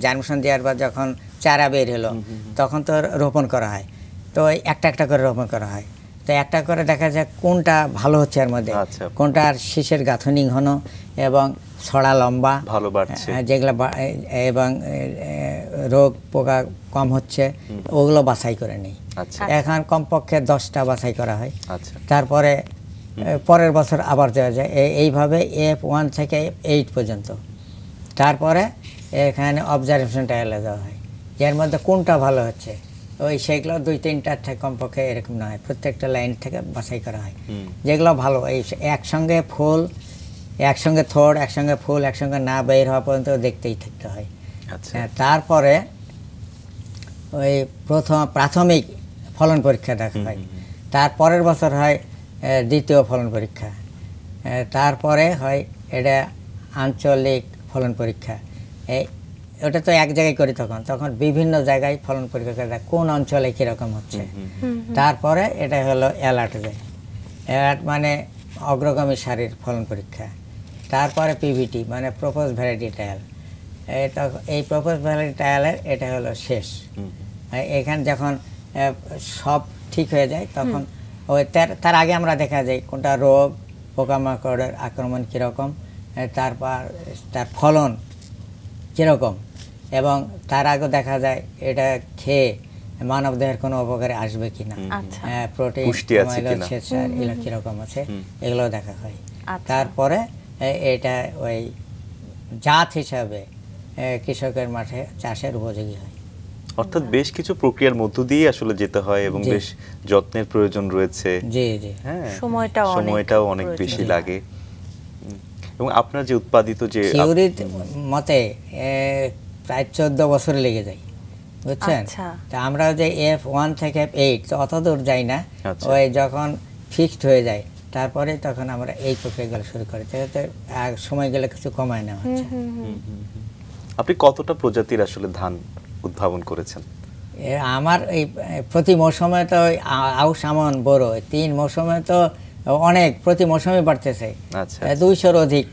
C: জার্মিনেশন দেওয়ার পর যখন চারা বের হলো তখন তো রোপণ করা হয়, তো একটা একটা করে রোপণ করা হয়। তো একটা করে দেখা যায় কোনটা ভালো হচ্ছে এর মধ্যে, কোনটার শীষের গাঁথনি ঘন এবং ছড়া লম্বা
B: ভালো বাড়ছে,
C: যেগুলো এবং রোগ পোকা কম হচ্ছে ওগুলো বাছাই করে নেই। এখন কমপক্ষে 10টা বাছাই করা হয়, তারপরে পরের বছর আবার দেওয়া যায়। এইভাবে F1 থেকে 8 পর্যন্ত। তারপরে এখানে অবজারভেশন ট্রায়ালে দেওয়া হয়, যে এর মধ্যে কোনটা ভালো হচ্ছে, ওই সেগুলো 2-3টা থেকে কমপক্ষে এরকম নয়, প্রত্যেকটা লাইন থেকে বাছাই করা হয় যেগুলো ভালো। এই একসঙ্গে ফুল, একসঙ্গে থোড়, একসঙ্গে ফুল, একসঙ্গে না বের হওয়া পর্যন্ত দেখতেই থাকতে হয়।
B: আচ্ছা
C: তারপরে ওই প্রাথমিক ফলন পরীক্ষা দেখা হয়, তারপরের বছর হয় দ্বিতীয় ফলন পরীক্ষা, তারপরে হয় এটা আঞ্চলিক ফলন পরীক্ষা। ওটা তো এক জায়গায় করি, তখন বিভিন্ন জায়গায় ফলন পরীক্ষা করে কোন অঞ্চলে কীরকম হচ্ছে। তারপরে এটা হলো অ্যালার্ট যায়, অ্যালার্ট মানে অগ্রগামী সারির ফলন পরীক্ষা। তারপরে পিভিটি মানে প্রপোজ ভ্যারাইটি ট্রায়াল। এই প্রপোজ ভ্যারাইটি ট্রায়ালের এটা হলো শেষ। এখানে যখন সব ঠিক হয়ে যায় তখন ওই তার আগে আমরা দেখা যায় কোনটা রোগ পোকামাকড়ের আক্রমণ কীরকম, তারপর তার ফলন কীরকম, এবং তার আগে দেখা যায় এটা খেয়ে মানব দেহের কোনো উপকারে আসবে কিনা, প্রোটিন এগুলো কীরকম আছে এগুলো দেখা হয়। তারপরে এটা ওই জাত হিসাবে কৃষকের মাঠে চাষের উপযোগী হয়।
B: অর্থাৎ বেশ কিছু প্রক্রিয়ার মধ্য দিয়ে আসলে যেতে হয় এবং বেশ যত্নের প্রয়োজন রয়েছে।
C: জি জি,
B: হ্যাঁ,
A: সময়টাও
B: অনেক বেশি লাগে। এবং আপনার যে উৎপাদিত যে
C: থিওরির মতে প্রায় 14 বছর লেগে যায়, বুঝছেন। তা আমরা যে F1 থেকে F8 অত দূর যাই না, ওই যখন ফিক্সড হয়ে যায় তারপরে তখন আমরা এই প্রক্রিয়াগুলো শুরু করি, যাতে সময় গেলে কিছু কমায় নেওয়া হচ্ছে।
B: আপনি কতটা প্রজাতির আসলে ধান উদ্ভাবন করেছেন?
C: আমার এই প্রতি মৌসুমে তো আউশ আমন বড় 3 মৌসুমে তো অনেক, প্রতি মৌসুমে বাড়তেছে। 200-র অধিক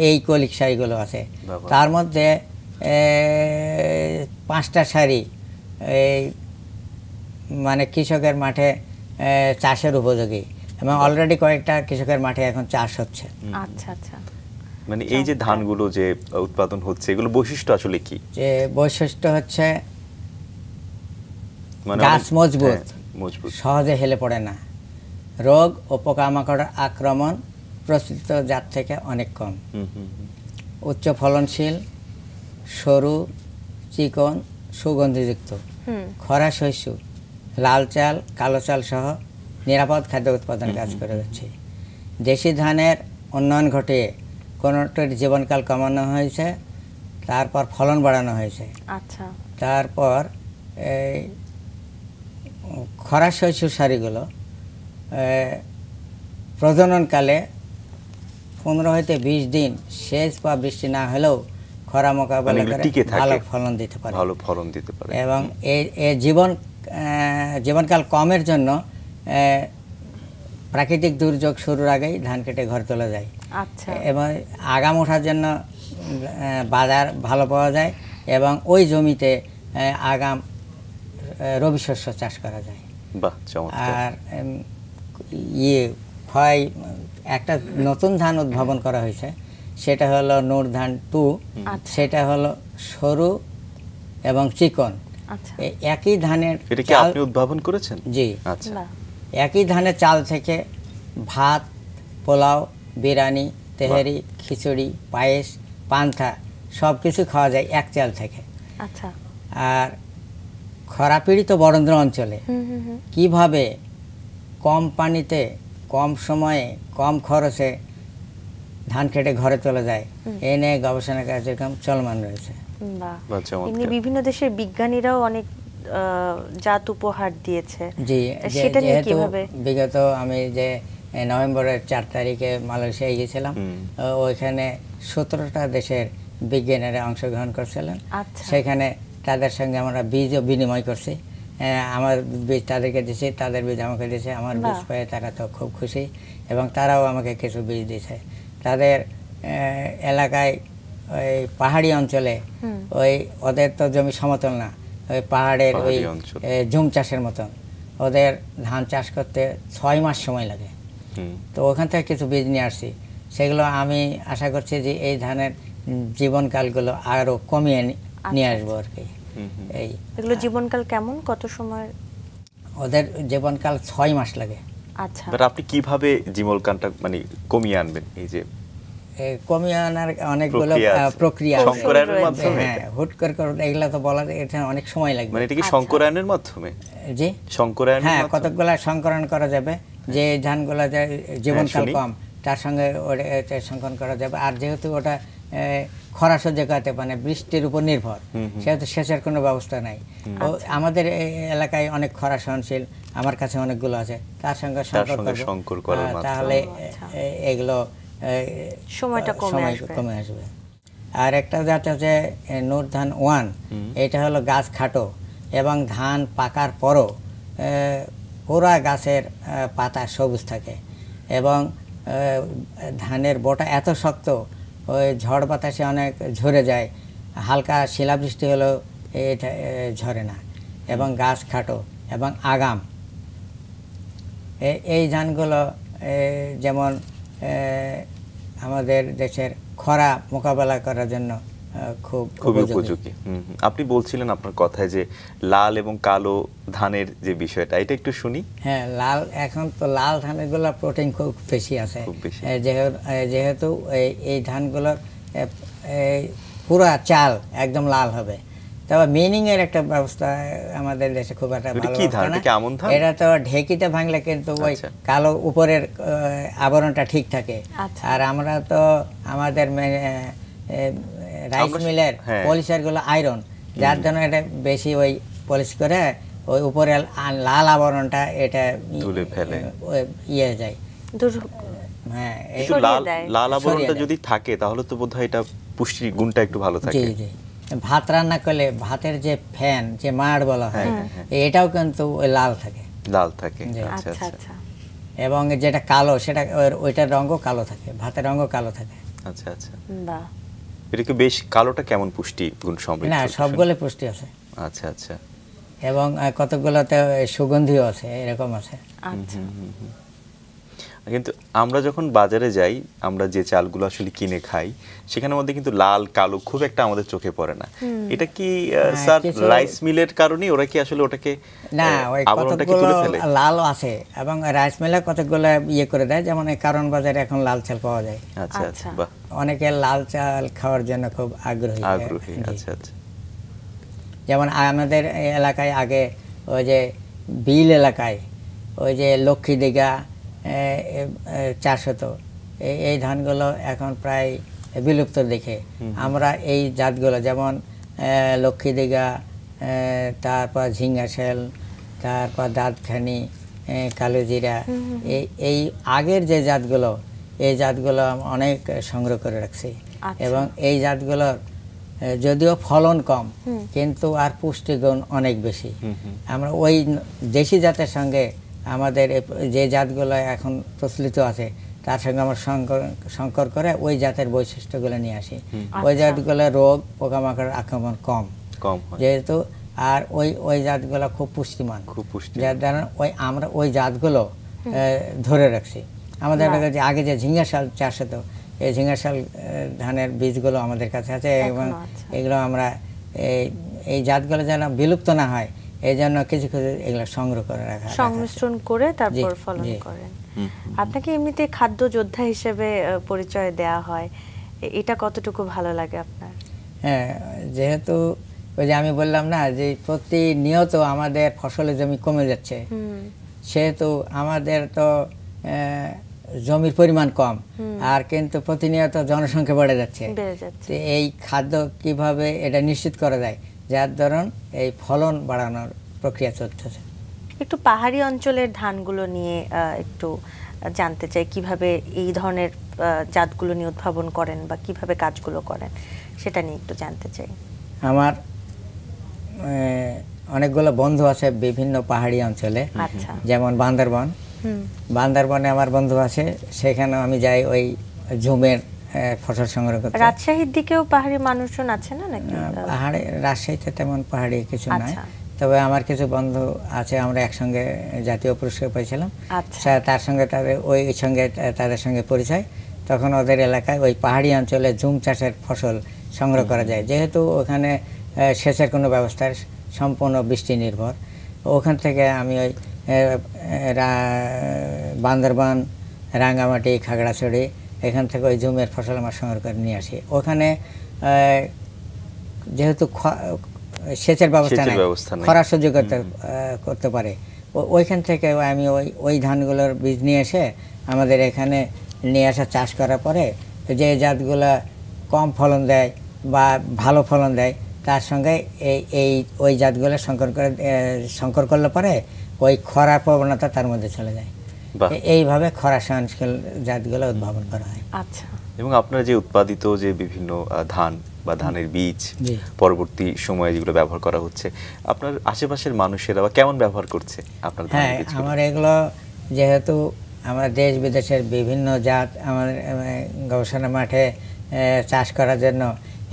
C: এই কলিক সারিগুলো আছে। তার মধ্যে 5টা সারি এই মানে কৃষকের মাঠে চাষের উপযোগী, এবং অলরেডি কয়েকটা কৃষকের মাঠে এখন চাষ হচ্ছে।
A: আচ্ছা আচ্ছা,
B: মানে এই যে ধানগুলো যে উৎপাদন হচ্ছে এগুলো বৈশিষ্ট্য আসলে কি?
C: যে বৈশিষ্ট্য হচ্ছে গাছ মজবুত, সহজে হেলে পড়ে না, রোগ ও পোকামাকড়ের আক্রমণ প্রচলিত জাত থেকে অনেক কম, উচ্চ ফলনশীল, সরু, চিকন, সুগন্ধিযুক্ত, খরা শস্য, লাল চাল, কালো চাল সহ নিরাপদ খাদ্য উৎপাদন কাজ করে যাচ্ছে। দেশি ধানের উন্নয়ন ঘটিয়ে কোনোটির জীবনকাল কমানো হয়েছে, তারপর ফলন বাড়ানো হয়েছে।
A: আচ্ছা,
C: তারপর এই খরা শস্য সারিগুলো প্রজননকালে 15 হইতে 20 দিন সেচ বা বৃষ্টি না হলেও খরা মোকাবেলা করে ভালো ফলন দিতে পারে, এবং এই জীবনকাল কমের জন্য প্রাকৃতিক দুর্যোগ শুরুর আগেই ধান কেটে ঘরে তোলা যায়।
A: আচ্ছা,
C: এবং আগাম ওঠার জন্য বাজার ভালো পাওয়া যায়, এবং ওই জমিতে আগাম রবি শস্য চাষ করা যায়। আর একটা নতুন ধান উদ্ভাবন করা হয়েছে, সেটা হলো নূর ধান 2। সেটা হলো সরু এবং চিকন। একই ধানের,
B: এটা কি আপনি উদ্ভাবন করেছেন?
C: জি, একই ধানের চাল থেকে ভাত, পোলাও, বিরিয়ানি, তেহারি, খিচুড়ি, পায়েস, পান্তা সব কিছু খাওয়া যায় এক চাল থেকে।
A: আচ্ছা,
C: আর খরাপীড়িত বরেন্দ্র অঞ্চলে কিভাবে কম পানিতে, কম সময়ে, কম খরচে ধান কেটে ঘরে চলে যায়, এ নিয়ে গবেষণা কার্যক্রম চলমান রয়েছে।
A: এমনি বিভিন্ন দেশের বিজ্ঞানীরাও অনেক জাত উপহার দিয়েছে।
C: জি,
A: সেটা নিয়ে কিভাবে?
C: বিগত আমি যে নভেম্বরের 4 তারিখে মালয়েশিয়ায় গিয়েছিলাম, ওইখানে 17টা দেশের বিজ্ঞানীরা অংশগ্রহণ করছিলেন। সেখানে তাদের সঙ্গে আমরা বীজও বিনিময় করছি। আমার বীজ তাদেরকে দিয়েছি, তাদের বীজ আমাকে দিয়েছে। আমার বীজ পেয়ে তারা তো খুব খুশি, এবং তারাও আমাকে কিছু বীজ দিয়েছে। তাদের এলাকায় ওই পাহাড়ি অঞ্চলে ওই ওদের তো জমি সমতল না, ওই পাহাড়ের ওই ঝুম চাষের মতন ওদের ধান চাষ করতে 6 মাস সময় লাগে। তো ওখান থেকে কিছু বীজ নিয়ে আসছি, সেগুলো আমি আশা করছি যে এই ধানের জীবনকালগুলো আরো কমিয়ে নিয়ে আসবো আর কি।
A: এগুলো জীবনকাল কেমন, কত সময়?
C: ওদের জীবনকাল 6 মাস লাগে।
A: আচ্ছা,
B: আপনি কিভাবে জীবনকালটা মানে কমিয়ে আনবেন? এই যে
C: কমিয়ে আনার অনেকগুলো প্রক্রিয়া আছে।
B: সংকরায়নের মাধ্যমে
C: হ্যাঁ, হুট করে এগুলা তো বলা এটা অনেক সময় লাগবে।
B: মানে এটা কি সংকরায়নের মাধ্যমে?
C: জি,
B: সংকরায়নের
C: হ্যাঁ,
B: মাধ্যমে
C: কতকগুলা সংকরণ করা যাবে, যে ধানগুলা জীবনকাল কম তার সঙ্গে ওটা সংকরণ করা যাবে। আর যেহেতু ওটা খরা সহ্য করতে মানে বৃষ্টির উপর নির্ভর, সেহেতু সেচের কোনো ব্যবস্থা নাই। আমাদের এই এলাকায় অনেক খরা সহনশীল, আমার কাছে অনেকগুলো আছে, তার সঙ্গে
B: সংকর করার মাধ্যমে
C: তাহলে এগুলো
A: সময়টা
C: কমে আসবে। আর একটা জাত আছে নূর ধান 1, এটা হলো গাছ খাটো এবং ধান পাকার পরও পুরা গাছের পাতা সবুজ থাকে এবং ধানের বোটা এত শক্ত, ওই ঝড় বাতাসে অনেক ঝরে যায়, হালকা শিলাবৃষ্টি হলেও এটা ঝরে না, এবং গাছ খাটো এবং আগাম। এই ধানগুলো যেমন আমাদের দেশের খরা মোকাবেলা করার জন্য
B: খুবই উপযোগী। আপনি বলছিলেন আপনার কথায় যে লাল এবং কালো ধানের যে বিষয়টা, এটা একটু শুনি।
C: হ্যাঁ, লাল, এখন তো লাল ধানের গুলো প্রোটিন খুব বেশি আছে, যেহেতু এই ধানগুলোর পুরা চাল একদম লাল হবে। তবে মিনিং এর একটা ব্যবস্থা আমাদের দেশে খুব একটা ভালো না। এটা তো ঢেকিতে ভাঙলে কিন্তু ওই কালো উপরের আবরণটা ঠিক থাকে। আর আমরা তো আমাদের রাইস মিলের পলিশার গুলো আয়রন, যার জন্য এটা বেশি ওই পলিশ করে ওই উপরে লাল আবরণটা এটা ইয়ে যায়।
B: হ্যাঁ, লাল আবরণটা যদি থাকে তাহলে তো বোধহয় এটা পুষ্টি গুণটা একটু ভালো থাকে।
C: জি জি, ভাত রান্না করলে ভাতের যে ফ্যান, যে মাড় বলা হয়, এটাও কিন্তু লাল থাকে।
B: আচ্ছা আচ্ছা।
C: এবং যেটা কালো, সেটা ওইটার রঙও কালো থাকে, ভাতের রঙও কালো থাকে।
B: আচ্ছা আচ্ছা, বাহ। এটা কি বেশ, কালোটা কেমন পুষ্টি গুণ সমৃদ্ধ?
C: না, সবগুলো পুষ্টি আছে।
B: আচ্ছা আচ্ছা।
C: এবং কতগুলোতে সুগন্ধিও আছে, এরকম আছে।
A: আচ্ছা।
B: কিন্তু আমরা যখন বাজারে যাই, আমরা যে চালগুলো আসলে কিনে খাই, সেখানের মধ্যে কিন্তু লাল কালো খুব একটা আমাদের চোখে পড়ে না। এটা কি স্যার রাইস মিলের কারণে? ওরা কি আসলে ওটাকে
C: না, ওই কতগুলো লাল আছে এবং রাইস মিলে কতগুলো ইয়ে করে দেয়, যেমন এই কারণ বাজারে এখন লাল চাল পাওয়া যায়।
B: আচ্ছা আচ্ছা, বাহ।
C: অনেকে লাল চাল খাওয়ার জন্য খুব আগ্রহী।
B: আচ্ছা আচ্ছা।
C: যেমন আমাদের এলাকায় আগে ওই যে বিল এলাকায় ওই যে লক্ষ্মী দিঘা 400, এই ধানগুলো এখন প্রায় বিলুপ্ত দেখে আমরা এই জাতগুলো, যেমন লক্ষ্মী দিঘা, তারপর ঝিঙ্গাশেল, তারপর দাঁতখানি, কালোজিরা, এই আগের যে জাতগুলো, এই জাতগুলো অনেক সংগ্রহ করে রাখছি। এবং এই জাতগুলোর যদিও ফলন কম, কিন্তু আর পুষ্টিগুণ অনেক বেশি। আমরা ওই দেশি জাতের সঙ্গে আমাদের যে জাতগুলো এখন প্রচলিত আছে তার সঙ্গে আমরা সংকর করে ওই জাতের বৈশিষ্ট্যগুলো নিয়ে আসি। ওই জাতগুলো রোগ পোকামাকড়ের আক্রমণ কম, যেহেতু, আর ওই জাতগুলো খুব পুষ্টিমান, যার দ্বারা আমরা ওই জাতগুলো ধরে রাখছি। আমাদের কাছে আগে যে ঝিঙ্গাশাল চাষ হতো, এই ঝিঙ্গাশাল ধানের বীজগুলো আমাদের কাছে আছে, এবং এগুলো আমরা এই জাতগুলো যেন বিলুপ্ত না হয় এই জন্য কিছু কিছু এগুলো সংগ্রহ করে রাখা,
A: সংমিশ্রণ করে তারপর ফলন করেন। আপনাকে এমনিতে খাদ্য যোদ্ধা হিসেবে পরিচয় দেয়া হয়, এটা কতটুকু ভালো লাগে আপনার?
C: হ্যাঁ, যেহেতু ওই যে আমি বললাম না যে প্রতিনিয়ত আমাদের ফসলের জমি কমে যাচ্ছে, সেহেতু আমাদের তো জমির পরিমাণ কম, আর কিন্তু প্রতিনিয়ত জনসংখ্যা বেড়ে যাচ্ছে। এই খাদ্য কিভাবে এটা নিশ্চিত করা যায়, যার ধরুন এই ফলন বাড়ানোর প্রক্রিয়া চলতেছে।
A: একটু পাহাড়ি অঞ্চলের ধানগুলো নিয়ে একটু জানতে চাই, কিভাবে এই ধরনের জাতগুলো নিয়ে উদ্ভাবন করেন বা কিভাবে কাজগুলো করেন, সেটা নিয়ে একটু জানতে চাই।
C: আমার অনেকগুলো বন্ধু আছে বিভিন্ন পাহাড়ি অঞ্চলে, যেমন বান্দরবনে আমার বন্ধু আছে, সেখানে আমি যাই ওই ঝুমের ফসল সংগ্রহ করতে।
A: রাজশাহীর দিকেও পাহাড়ি মানুষজন আছে না নাকি?
C: পাহাড়ে রাজশাহীতে তেমন পাহাড়ি কিছু নাই, তবে আমার কিছু বন্ধু আছে, আমরা একসঙ্গে জাতীয় পুরস্কার পেয়েছিলাম। তার সঙ্গে তাদের সঙ্গে পরিচয়, তখন ওদের এলাকায় ওই পাহাড়ি অঞ্চলে ঝুম চাষের ফসল সংগ্রহ করা যায়, যেহেতু ওখানে সেচের কোনো ব্যবস্থা সম্পূর্ণ বৃষ্টি নির্ভর। ওখান থেকে আমি ওই বান্দরবান, রাঙ্গামাটি, খাগড়াছড়ি এখান থেকে ওই জমির ফসল আমরা সংগ্রহ করে নিয়ে আসি। ওখানে যেহেতু সেচের ব্যবস্থা নেই, খরা সহ্য করতে পারে, ওইখান থেকে আমি ওই ধানগুলোর বীজ নিয়ে এসে আমাদের এখানে নিয়ে আসা চাষ করার পরে যে জাতগুলো কম ফলন দেয় বা ভালো ফলন দেয় তার সঙ্গে ওই জাতগুলো সংকর করলে পরে ওই খরার প্রবণতা তার মধ্যে চলে যায়। এইভাবে খরা সহনশীল জাতগুলো উদ্ভাবন করা হয়।
A: আচ্ছা।
B: এবং আপনারা যে উৎপাদিত যে বিভিন্ন ধান বা ধানের বীজ পরবর্তী সময়ে যেগুলো ব্যবহার করা হচ্ছে, আপনার আশেপাশের মানুষেরা বা কেমন ব্যবহার করছে আপনার ধানের বীজ?
C: আমার এগুলো যেহেতু আমরা দেশ বিদেশের বিভিন্ন জাত আমাদের গবেষণা মাঠে চাষ করার জন্য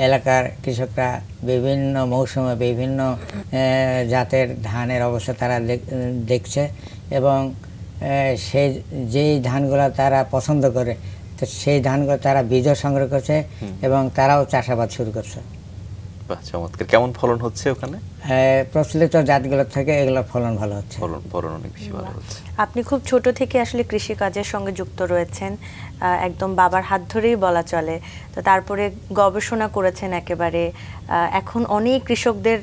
C: এলাকার কৃষকরা বিভিন্ন মৌসুমে বিভিন্ন জাতের ধানের অবস্থা তারা দেখছে এবং সেই যেই ধানগুলো তারা পছন্দ করে তো সেই ধানগুলো তারা বীজও সংগ্রহ করছে এবং তারাও চাষাবাদ শুরু করছে।
B: চমৎকার। কেমন ফলন হচ্ছে ওখানে?
C: প্রচলিত জাতগুলোর থেকে এগুলো ফলন ভালো হচ্ছে,
B: ফলন অনেক বেশি ভালো হচ্ছে।
A: আপনি খুব ছোট থেকে আসলে কৃষি কাজের সঙ্গে যুক্ত রয়েছেন, একদম বাবার হাত ধরেই বলা চলে। তো তারপরে গবেষণা করেছেন একেবারে, এখন অনেক কৃষকদের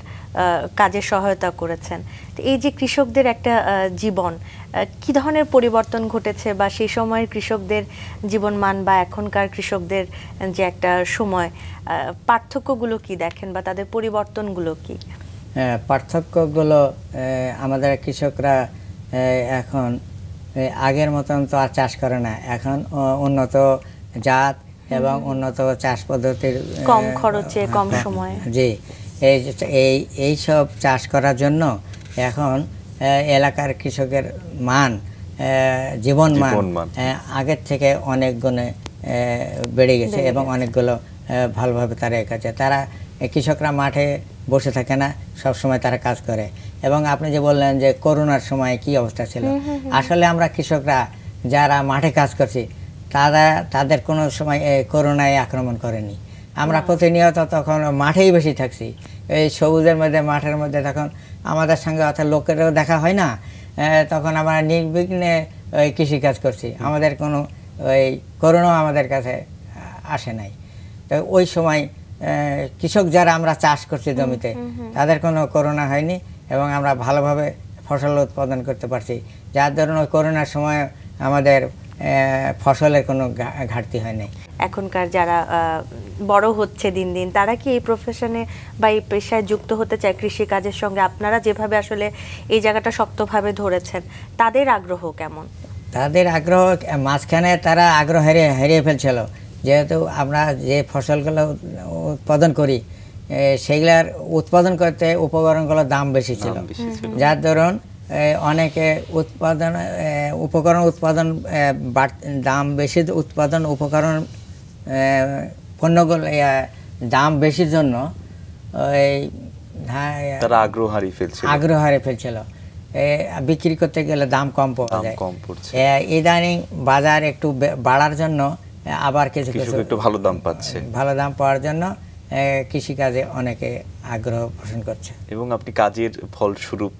A: কাজে সহায়তা করেছেন। তো এই যে কৃষকদের একটা জীবন কি ধরনের পরিবর্তন ঘটেছে বা সেই সময়ের কৃষকদের জীবনমান বা এখনকার কৃষকদের যে একটা সময়, পার্থক্যগুলো কি দেখেন বা তাদের পরিবর্তনগুলো কি?
C: পার্থক্যগুলো আমাদের কৃষকরা এখন আগের মতন তো আর চাষ করে না, এখন উন্নত জাত এবং উন্নত চাষ পদ্ধতির
A: কম খরচে কম সময়ে
C: জি এই সব চাষ করার জন্য এখন এলাকার কৃষকের মান জীবনমান আগের থেকে অনেক গুণে বেড়ে গেছে এবং অনেকগুলো ভালোভাবে তারা এগোচ্ছে। তারা কৃষকরা মাঠে বসে থাকে না, সব সময় তারা কাজ করে। এবং আপনি যে বললেন যে করোনার সময় কি অবস্থা ছিল, আসলে আমরা কৃষকরা যারা মাঠে কাজ করছি তাদের কোনো সময় করোনায় আক্রমণ করেনি। আমরা প্রতিনিয়ত তখন মাঠেই বেশি থাকছি, এই সবুজের মধ্যে মাঠের মধ্যে, তখন আমাদের সঙ্গে অর্থাৎ লোকেরও দেখা হয় না, তখন আমরা নির্বিঘ্নে ওই কৃষিকাজ করছি, আমাদের কোনো ওই করোনা আমাদের কাছে আসে নাই। তো ওই সময় কৃষক যারা আমরা চাষ করছি জমিতে তাদের কোনো করোনা হয়নি এবং আমরা ভালোভাবে ফসল উৎপাদন করতে পারছি, যার ধরুন ওই করোনার সময় আমাদের ফসলের কোনো ঘাটতি হয় নাই।
A: এখনকার যারা বড় হচ্ছে দিন দিন, তারা কি এই প্রফেশনে বা এই পেশায় যুক্ত হতে চায় কৃষি কাজের সঙ্গে? আপনারা যেভাবে আসলে এই জায়গাটা শক্তভাবে ধরেছেন, তাদের আগ্রহ কেমন?
C: তাদের আগ্রহ মাঝখানে তারা আগ্রহ হারিয়ে ফেলছিল, যেহেতু আমরা যে ফসলগুলো উৎপাদন করি সেগুলার উৎপাদন করতে উপকরণগুলোর দাম বেশি ছিল, যার ধরুন অনেকে উৎপাদন দাম বেশি, উৎপাদন উপকরণ পণ্যগুলো দাম বেশির জন্য
B: তারা আগ্রহ হারিয়ে ফেলছিল।
C: বিক্রি করতে গেলে দাম কম পাওয়া যায়। ইদানিং বাজার একটু বাড়ার জন্য আবার কিছু
B: একটু ভালো দাম পাচ্ছে,
C: ভালো দাম পাওয়ার জন্য কৃষিকাজে অনেকে আগ্রহ পোষণ করছে।
B: এবং আপনি কাজের ফলস্বরূপ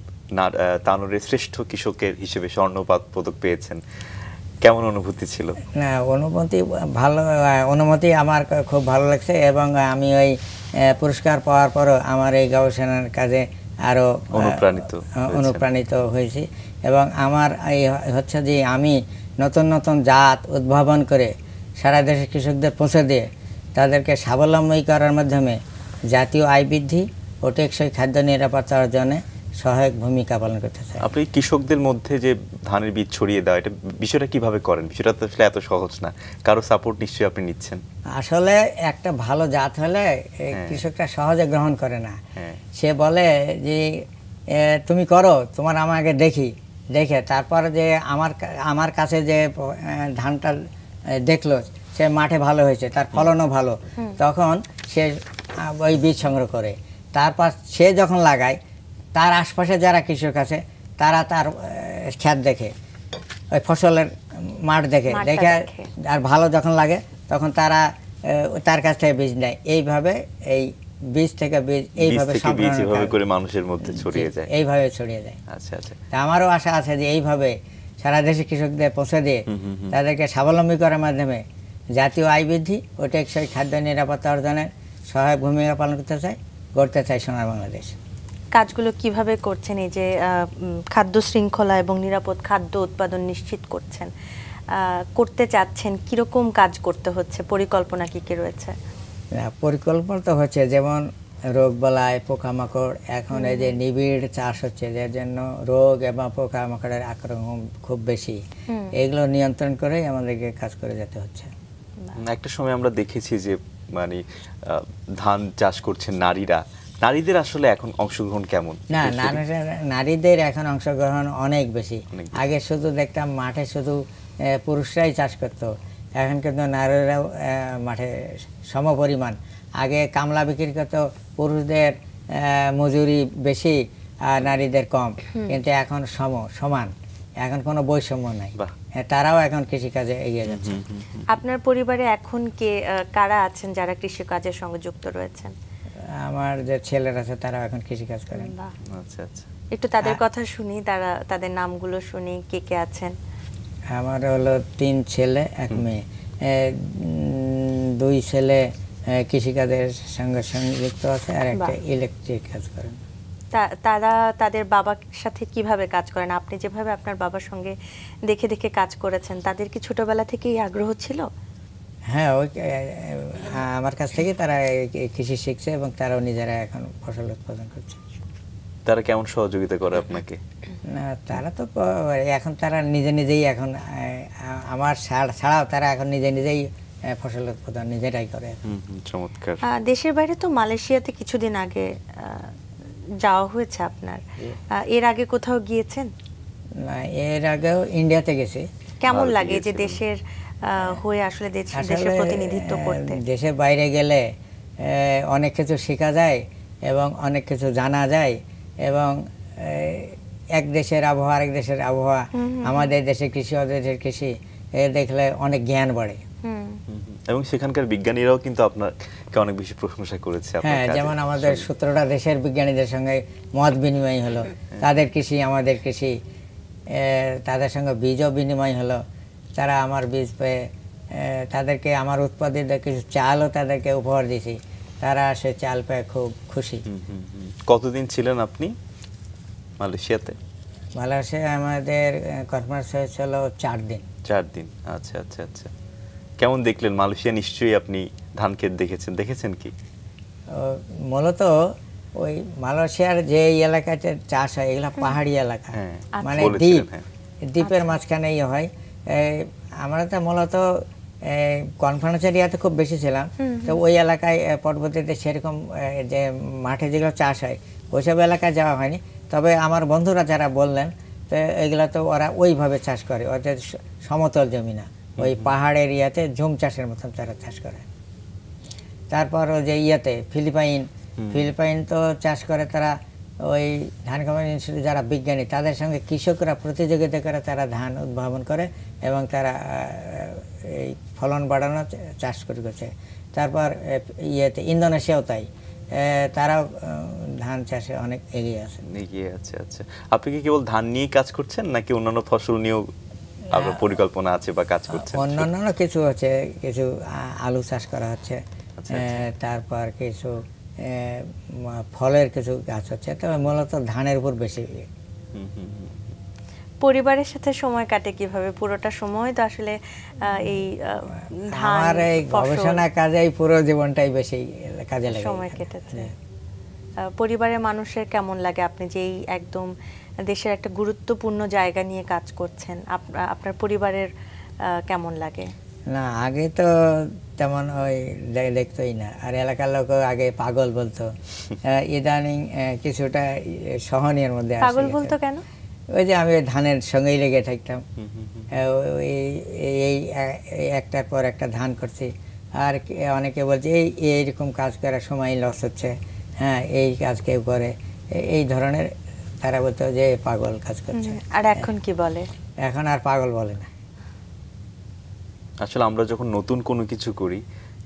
B: তানোরের শ্রেষ্ঠ কৃষকের হিসেবে স্বর্ণপদক পেয়েছেন, কেমন অনুভূতি ছিল?
C: না, অনুভূতি আমার খুব ভালো লাগছে এবং আমি ওই পুরস্কার পাওয়ার পরও আমার এই গবেষণার কাজে আরো অনুপ্রাণিত হয়েছি এবং আমার এই হচ্ছে যে আমি নতুন নতুন জাত উদ্ভাবন করে সারা দেশের কৃষকদের পৌঁছে দিয়ে তাদেরকে স্বাবলম্বী করার মাধ্যমে জাতীয় আয় বৃদ্ধি ও টেকসই খাদ্য নিরাপত্তা অর্জনে সহায়ক ভূমিকা পালন করতে চাই।
B: আপনি কৃষকদের মধ্যে যে ধানের বীজ ছড়িয়ে দেওয়া, এটা বিষয়টা কিভাবে করেন? বিষয়টা তো আসলে এত সহজ না, কারো সাপোর্ট নিশ্চয়ই আপনি নিচ্ছেন।
C: আসলে একটা ভালো জাত হলে কৃষকরা সহজে গ্রহণ করে না, সে বলে যে তুমি করো, তোমার আমাকে দেখে তারপর যে আমার কাছে যে ধানটা দেখলো সে মাঠে ভালো হয়েছে, তার ফলনও ভালো, তখন সে ওই বীজ সংগ্রহ করে, তারপর সে যখন লাগায় তার আশপাশে যারা কৃষক আছে তারা তার ক্ষেত দেখে, ওই ফসলের মাঠ দেখে আর ভালো যখন লাগে তখন তারা তার কাছ থেকে বীজ নেয়। এইভাবে এই বীজ থেকে বীজ এইভাবে
B: করে মানুষের মধ্যে ছড়িয়ে যায়,
C: এইভাবে ছড়িয়ে যায়।
B: আচ্ছা আচ্ছা,
C: আমারও আশা আছে যে এইভাবে সারা দেশে কৃষকদের পৌঁছে দিয়ে তাদেরকে স্বাবলম্বী করার মাধ্যমে জাতীয় আয় বৃদ্ধি ও টেকসই খাদ্য নিরাপত্তা অর্জনের সহায়ক ভূমিকা পালন করতে চাই সোনার বাংলাদেশ।
A: কাজগুলো কিভাবে করছেন, এই যে খাদ্য শৃঙ্খলা এবং নিরাপদ খাদ্য উৎপাদন নিশ্চিত করছেন, করতে চাচ্ছেন, কিরকম কাজ করতে হচ্ছে, পরিকল্পনা কি কি রয়েছে?
C: পরিকল্পনা তো হচ্ছে, যেমন রোগ বালাই পোকামাকড়, এখন এই যে নিবিড় চাষ হচ্ছে, যার জন্য রোগ এবং পোকামাকড়ের আক্রমণ খুব বেশি, এগুলো নিয়ন্ত্রণ করেই আমাদেরকে কাজ করে যেতে হচ্ছে।
B: একটা সময় আমরা দেখেছি যে মানে ধান চাষ করছেন নারীদের আসলে এখন অংশগ্রহণ কেমন?
C: না, নারীদের এখন অংশগ্রহণ অনেক বেশি। আগে শুধু দেখতাম মাঠে শুধু পুরুষরাই চাষ করতো, এখন কিন্তু নারীরাও মাঠে সমপরিমাণ। আগে কামলা বিক্রি করতো, পুরুষদের মজুরি বেশি আর নারীদের কম, কিন্তু এখন সমান, এখন কোনো বৈষম্য নাই, তারাও এখন কৃষিকাজে এগিয়ে যাচ্ছে।
A: আপনার পরিবারে এখন কারা আছেন যারা কৃষিকাজের সঙ্গে যুক্ত রয়েছেন?
C: আমার যে ছেলেরা আছে তারা এখন কৃষিকাজ করেন।
B: আচ্ছা আচ্ছা,
A: একটু তাদের কথা শুনি, তাদের নামগুলো শুনি, কে কে আছেন?
C: আমার হলো 3 ছেলে 1 মেয়ে। 2 ছেলে কৃষিকাজের সঙ্গে যুক্ত আছে, আর একটা ইলেকট্রিক কাজ করেন।
A: তারা তাদের বাবার সাথে কিভাবে কাজ করেন? আপনি যেভাবে আপনার বাবার সঙ্গে দেখে দেখে কাজ করেছেন, তাদের কি ছোটবেলা থেকেই আগ্রহ ছিল?
C: হ্যাঁ, আমার কাছ থেকে তারা কৃষি শিখছে এবং তারাও নিজেরা এখন ফসল উৎপাদন করছে।
B: তারা কেমন সহযোগিতা করে আপনাকে?
C: না, তারা তো এখন তারা নিজেই এখন আমার ছাড়াও তারা এখন নিজেই ফসল উৎপাদন নিজেরাই করে।
B: চমৎকার।
A: দেশের বাইরে তো মালয়েশিয়াতে কিছুদিন আগে যাওয়া হয়েছে আপনার, এর আগে কোথাও গিয়েছেন?
C: না, এর আগেও ইন্ডিয়াতে গেছি।
A: কেমন লাগে যে দেশের হয়ে আসলে দেশের প্রতিনিধিত্ব করতে?
C: দেশের বাইরে গেলে অনেক কিছু শেখা যায় এবং অনেক কিছু জানা যায়, এবং এক দেশের আবহাওয়া আরেক দেশের আবহাওয়া, আমাদের দেশের কৃষি ওদের দেশের কৃষি, দেখলে অনেক জ্ঞান বাড়ে।
B: এবং সেখানকার বিজ্ঞানীরাও কিন্তু আপনাকে অনেক বেশি প্রশংসা করেছে।
C: হ্যাঁ, যেমন আমাদের 17টা দেশের বিজ্ঞানীদের সঙ্গে মত বিনিময় হলো, তাদের কৃষি আমাদের কৃষি, তাদের সঙ্গে বীজও বিনিময় হলো। তারা আমার বীজ পেয়ে তাদেরকে আমার উৎপাদিত কিছু চালও তাদেরকে উপহার দিয়েছি, তারা সে চাল পেয়ে খুব খুশি।
B: কতদিন ছিলেন আপনি মালয়েশিয়াতে?
C: মালয়েশিয়ায় আমাদের কনফারেন্স হয়েছিল 4 দিন।
B: 4 দিন, আচ্ছা আচ্ছা আচ্ছা। কেমন দেখলেন মালয়েশিয়া? নিশ্চয়ই আপনি ধান ক্ষেত দেখেছেন কি?
C: মূলত ওই মালয়েশিয়ার যে এলাকাতে চাষ হয় এগুলো পাহাড়ি এলাকা, মানে দ্বীপের মাঝখানে হয়। আমরা তো মূলত কনফারেন্স এরিয়াতে খুব বেশি ছিলাম, তো ওই এলাকায় পরবর্তীতে সেরকম যে মাঠে যেগুলো চাষ হয় ওইসব এলাকায় যাওয়া হয়নি। তবে আমার বন্ধুরা যারা বললেন, তো এগুলো তো ওরা ওইভাবে চাষ করে, ওদের সমতল জমি না, ওই পাহাড় এরিয়াতে ঝুম চাষের মতন তারা চাষ করে। তারপর ওই যে ফিলিপাইন তো চাষ করে, তারা ওই ধান কম্পানি ইনস্টিটিউট যারা বিজ্ঞানী তাদের সঙ্গে কৃষকরা প্রতিযোগিতা করে তারা ধান উদ্ভাবন করে এবং তারা এই ফলন বাড়ানো চাষ করছে। তারপর ইন্দোনেশিয়াও তাই, তারাও ধান চাষে অনেক এগিয়ে আছে।
B: আচ্ছা, আপনি কি কেবল ধান নিয়ে কাজ করছেন নাকি অন্যান্য ফসল নিয়েও আপনার পরিকল্পনা আছে বা কাজ করছেন?
C: অন্যান্য কিছু হচ্ছে, কিছু আলু চাষ করা হচ্ছে, তারপর কিছু ফলের কিছু গাছ হচ্ছে, তবে মূলত ধানের উপর বেশি।
A: পরিবারের সাথে সময় কাটে কিভাবে? পুরোটা সময় তো আসলে এই
C: আমার এই গবেষণা কাজে পুরো জীবনটাই বেশি কাজে লাগে,
A: সময় কেটেছে। পরিবারের মানুষের কেমন লাগে? আপনি যে একদম দেশের একটা গুরুত্বপূর্ণ জায়গা নিয়ে কাজ করছেন, আপনার পরিবারের কেমন লাগে?
C: না, আগে তো তেমন ওই দেখতোই না, আর এলাকার লোক আগে পাগল বলতো। ইদানিং কিছুটা সহনীয়ের মধ্যে।
A: পাগল বলতো কেন?
C: ওই যে আমি ধানের সঙ্গেই লেগে থাকতাম, এই একটার পর একটা ধান করছি, আর অনেকে বলছে এইরকম কাজ করার সময় লস হচ্ছে, হ্যাঁ এই কাজ কেউ করে, এই ধরনের তারা বলতো যে পাগল কাজ করছে।
A: আর এখন কি বলে?
C: এখন আর পাগল বলে না।
B: আসলে আমরা যখন নতুন কোনো কিছু করি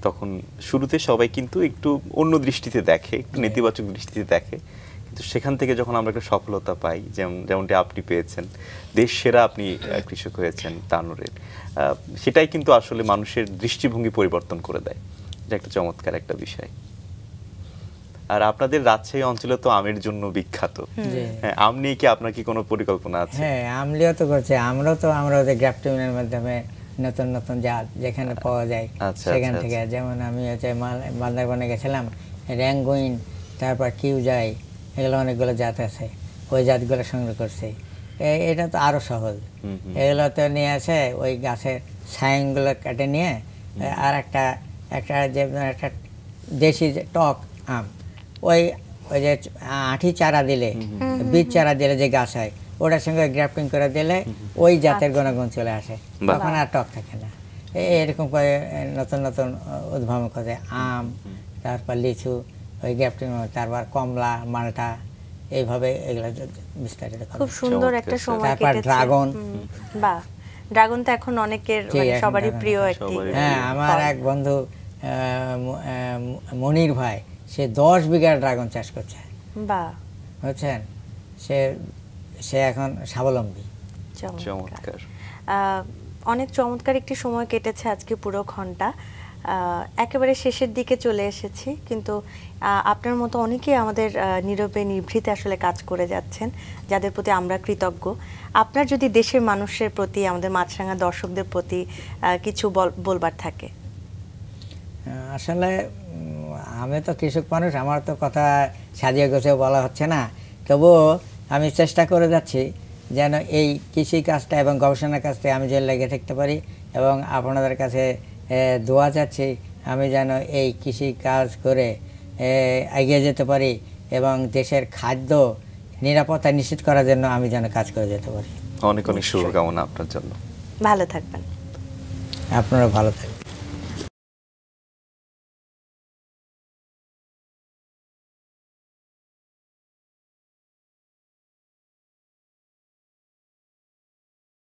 B: তখন শুরুতে সবাই কিন্তু একটু অন্য দৃষ্টিতে দেখে, একটু নেতিবাচক দৃষ্টিতে দেখে, কিন্তু সেখান থেকে যখন আমরা একটা সফলতা পাই, যেমনটি আপনি পেয়েছেন, দেশ সেরা আপনি কৃষক হয়েছেন তানোরের, সেটাই কিন্তু আসলে মানুষের দৃষ্টিভঙ্গি পরিবর্তন করে দেয়। এটা একটা চমৎকার একটা বিষয়। আর আপনাদের রাজশাহী অঞ্চলে তো আমের জন্য বিখ্যাত। হ্যাঁ, আম নিয়ে কি আপনার কি কোনো পরিকল্পনা আছে?
C: হ্যাঁ, আমলিও তো করছে। আমরা ওদের গ্রাফটিংয়ের মাধ্যমে নতুন নতুন জাত যেখানে পাওয়া যায় সেখান থেকে, যেমন আমি হচ্ছে বান্দরবনে গেছিলাম, র্যাঙ্গুইন, তারপর কিউজাই, এগুলো অনেকগুলো জাত আছে, ওই জাতগুলো সংগ্রহ করছি। এটা তো আরো সহজ। এগুলো তো নিয়ে আসে ওই গাছের ছাইগুলো কেটে নিয়ে, আর একটা দেশি টক আম, ওই যে আঠি চারা দিলে, বীজ চারা দিলে যে গাছ হয়, ওটার সঙ্গে গ্রাফটিং করে দিলে ওই জাতের গুণাগুণ চলে আসে, তখন আর টক থাকে না। এরকম করে নতুন নতুন উদ্ভাবন করে আম, তারপর লিচু, ওই গ্রাফটিং, তারপর কমলা, মালটা, এইভাবে এগুলো বিস্তারিত।
A: খুব সুন্দর একটা সময় কেটেছে।
C: তারপর ড্রাগন,
A: বাহ, ড্রাগন তো এখন অনেকের সবারই প্রিয় একটি।
C: হ্যাঁ, আমার এক বন্ধু মনির ভাই, সে 10 বিঘা ড্রাগন চাষ করছে।
A: বাহ,
C: বুঝছেন, সে এখন স্বাবলম্বী।
A: চমৎকার। অনেক চমৎকার একটি সময় কেটেছে আজকে পুরো ঘন্টা। একেবারে শেষের দিকে চলে এসেছি, কিন্তু আপনার মতো অনেকেই আমাদের নীরবে নিভৃতে আসলে কাজ করে যাচ্ছেন, যাদের প্রতি আমরা কৃতজ্ঞ। আপনার যদি দেশের মানুষের প্রতি, আমাদের মাছরাঙা দর্শকদের প্রতি কিছু বলবার থাকে।
C: আসলে আমি তো কৃষক মানুষ, আমার তো কথা সাজিয়ে গোছিয়ে বলা হচ্ছে না, তবুও আমি চেষ্টা করে যাচ্ছি যেন এই কৃষি কাজটা এবং গবেষণা কাজটা আমি যেন লেগে থাকতে পারি, এবং আপনাদের কাছে দোয়া চাচ্ছি আমি যেন এই কৃষি কাজ করে এগিয়ে যেতে পারি, এবং দেশের খাদ্য নিরাপত্তা নিশ্চিত করার জন্য আমি যেন কাজ করে যেতে পারি।
B: অনেক অনেক শুভকামনা আপনার জন্য।
A: ভালো থাকবেন।
C: আপনারা ভালো থাকবেন।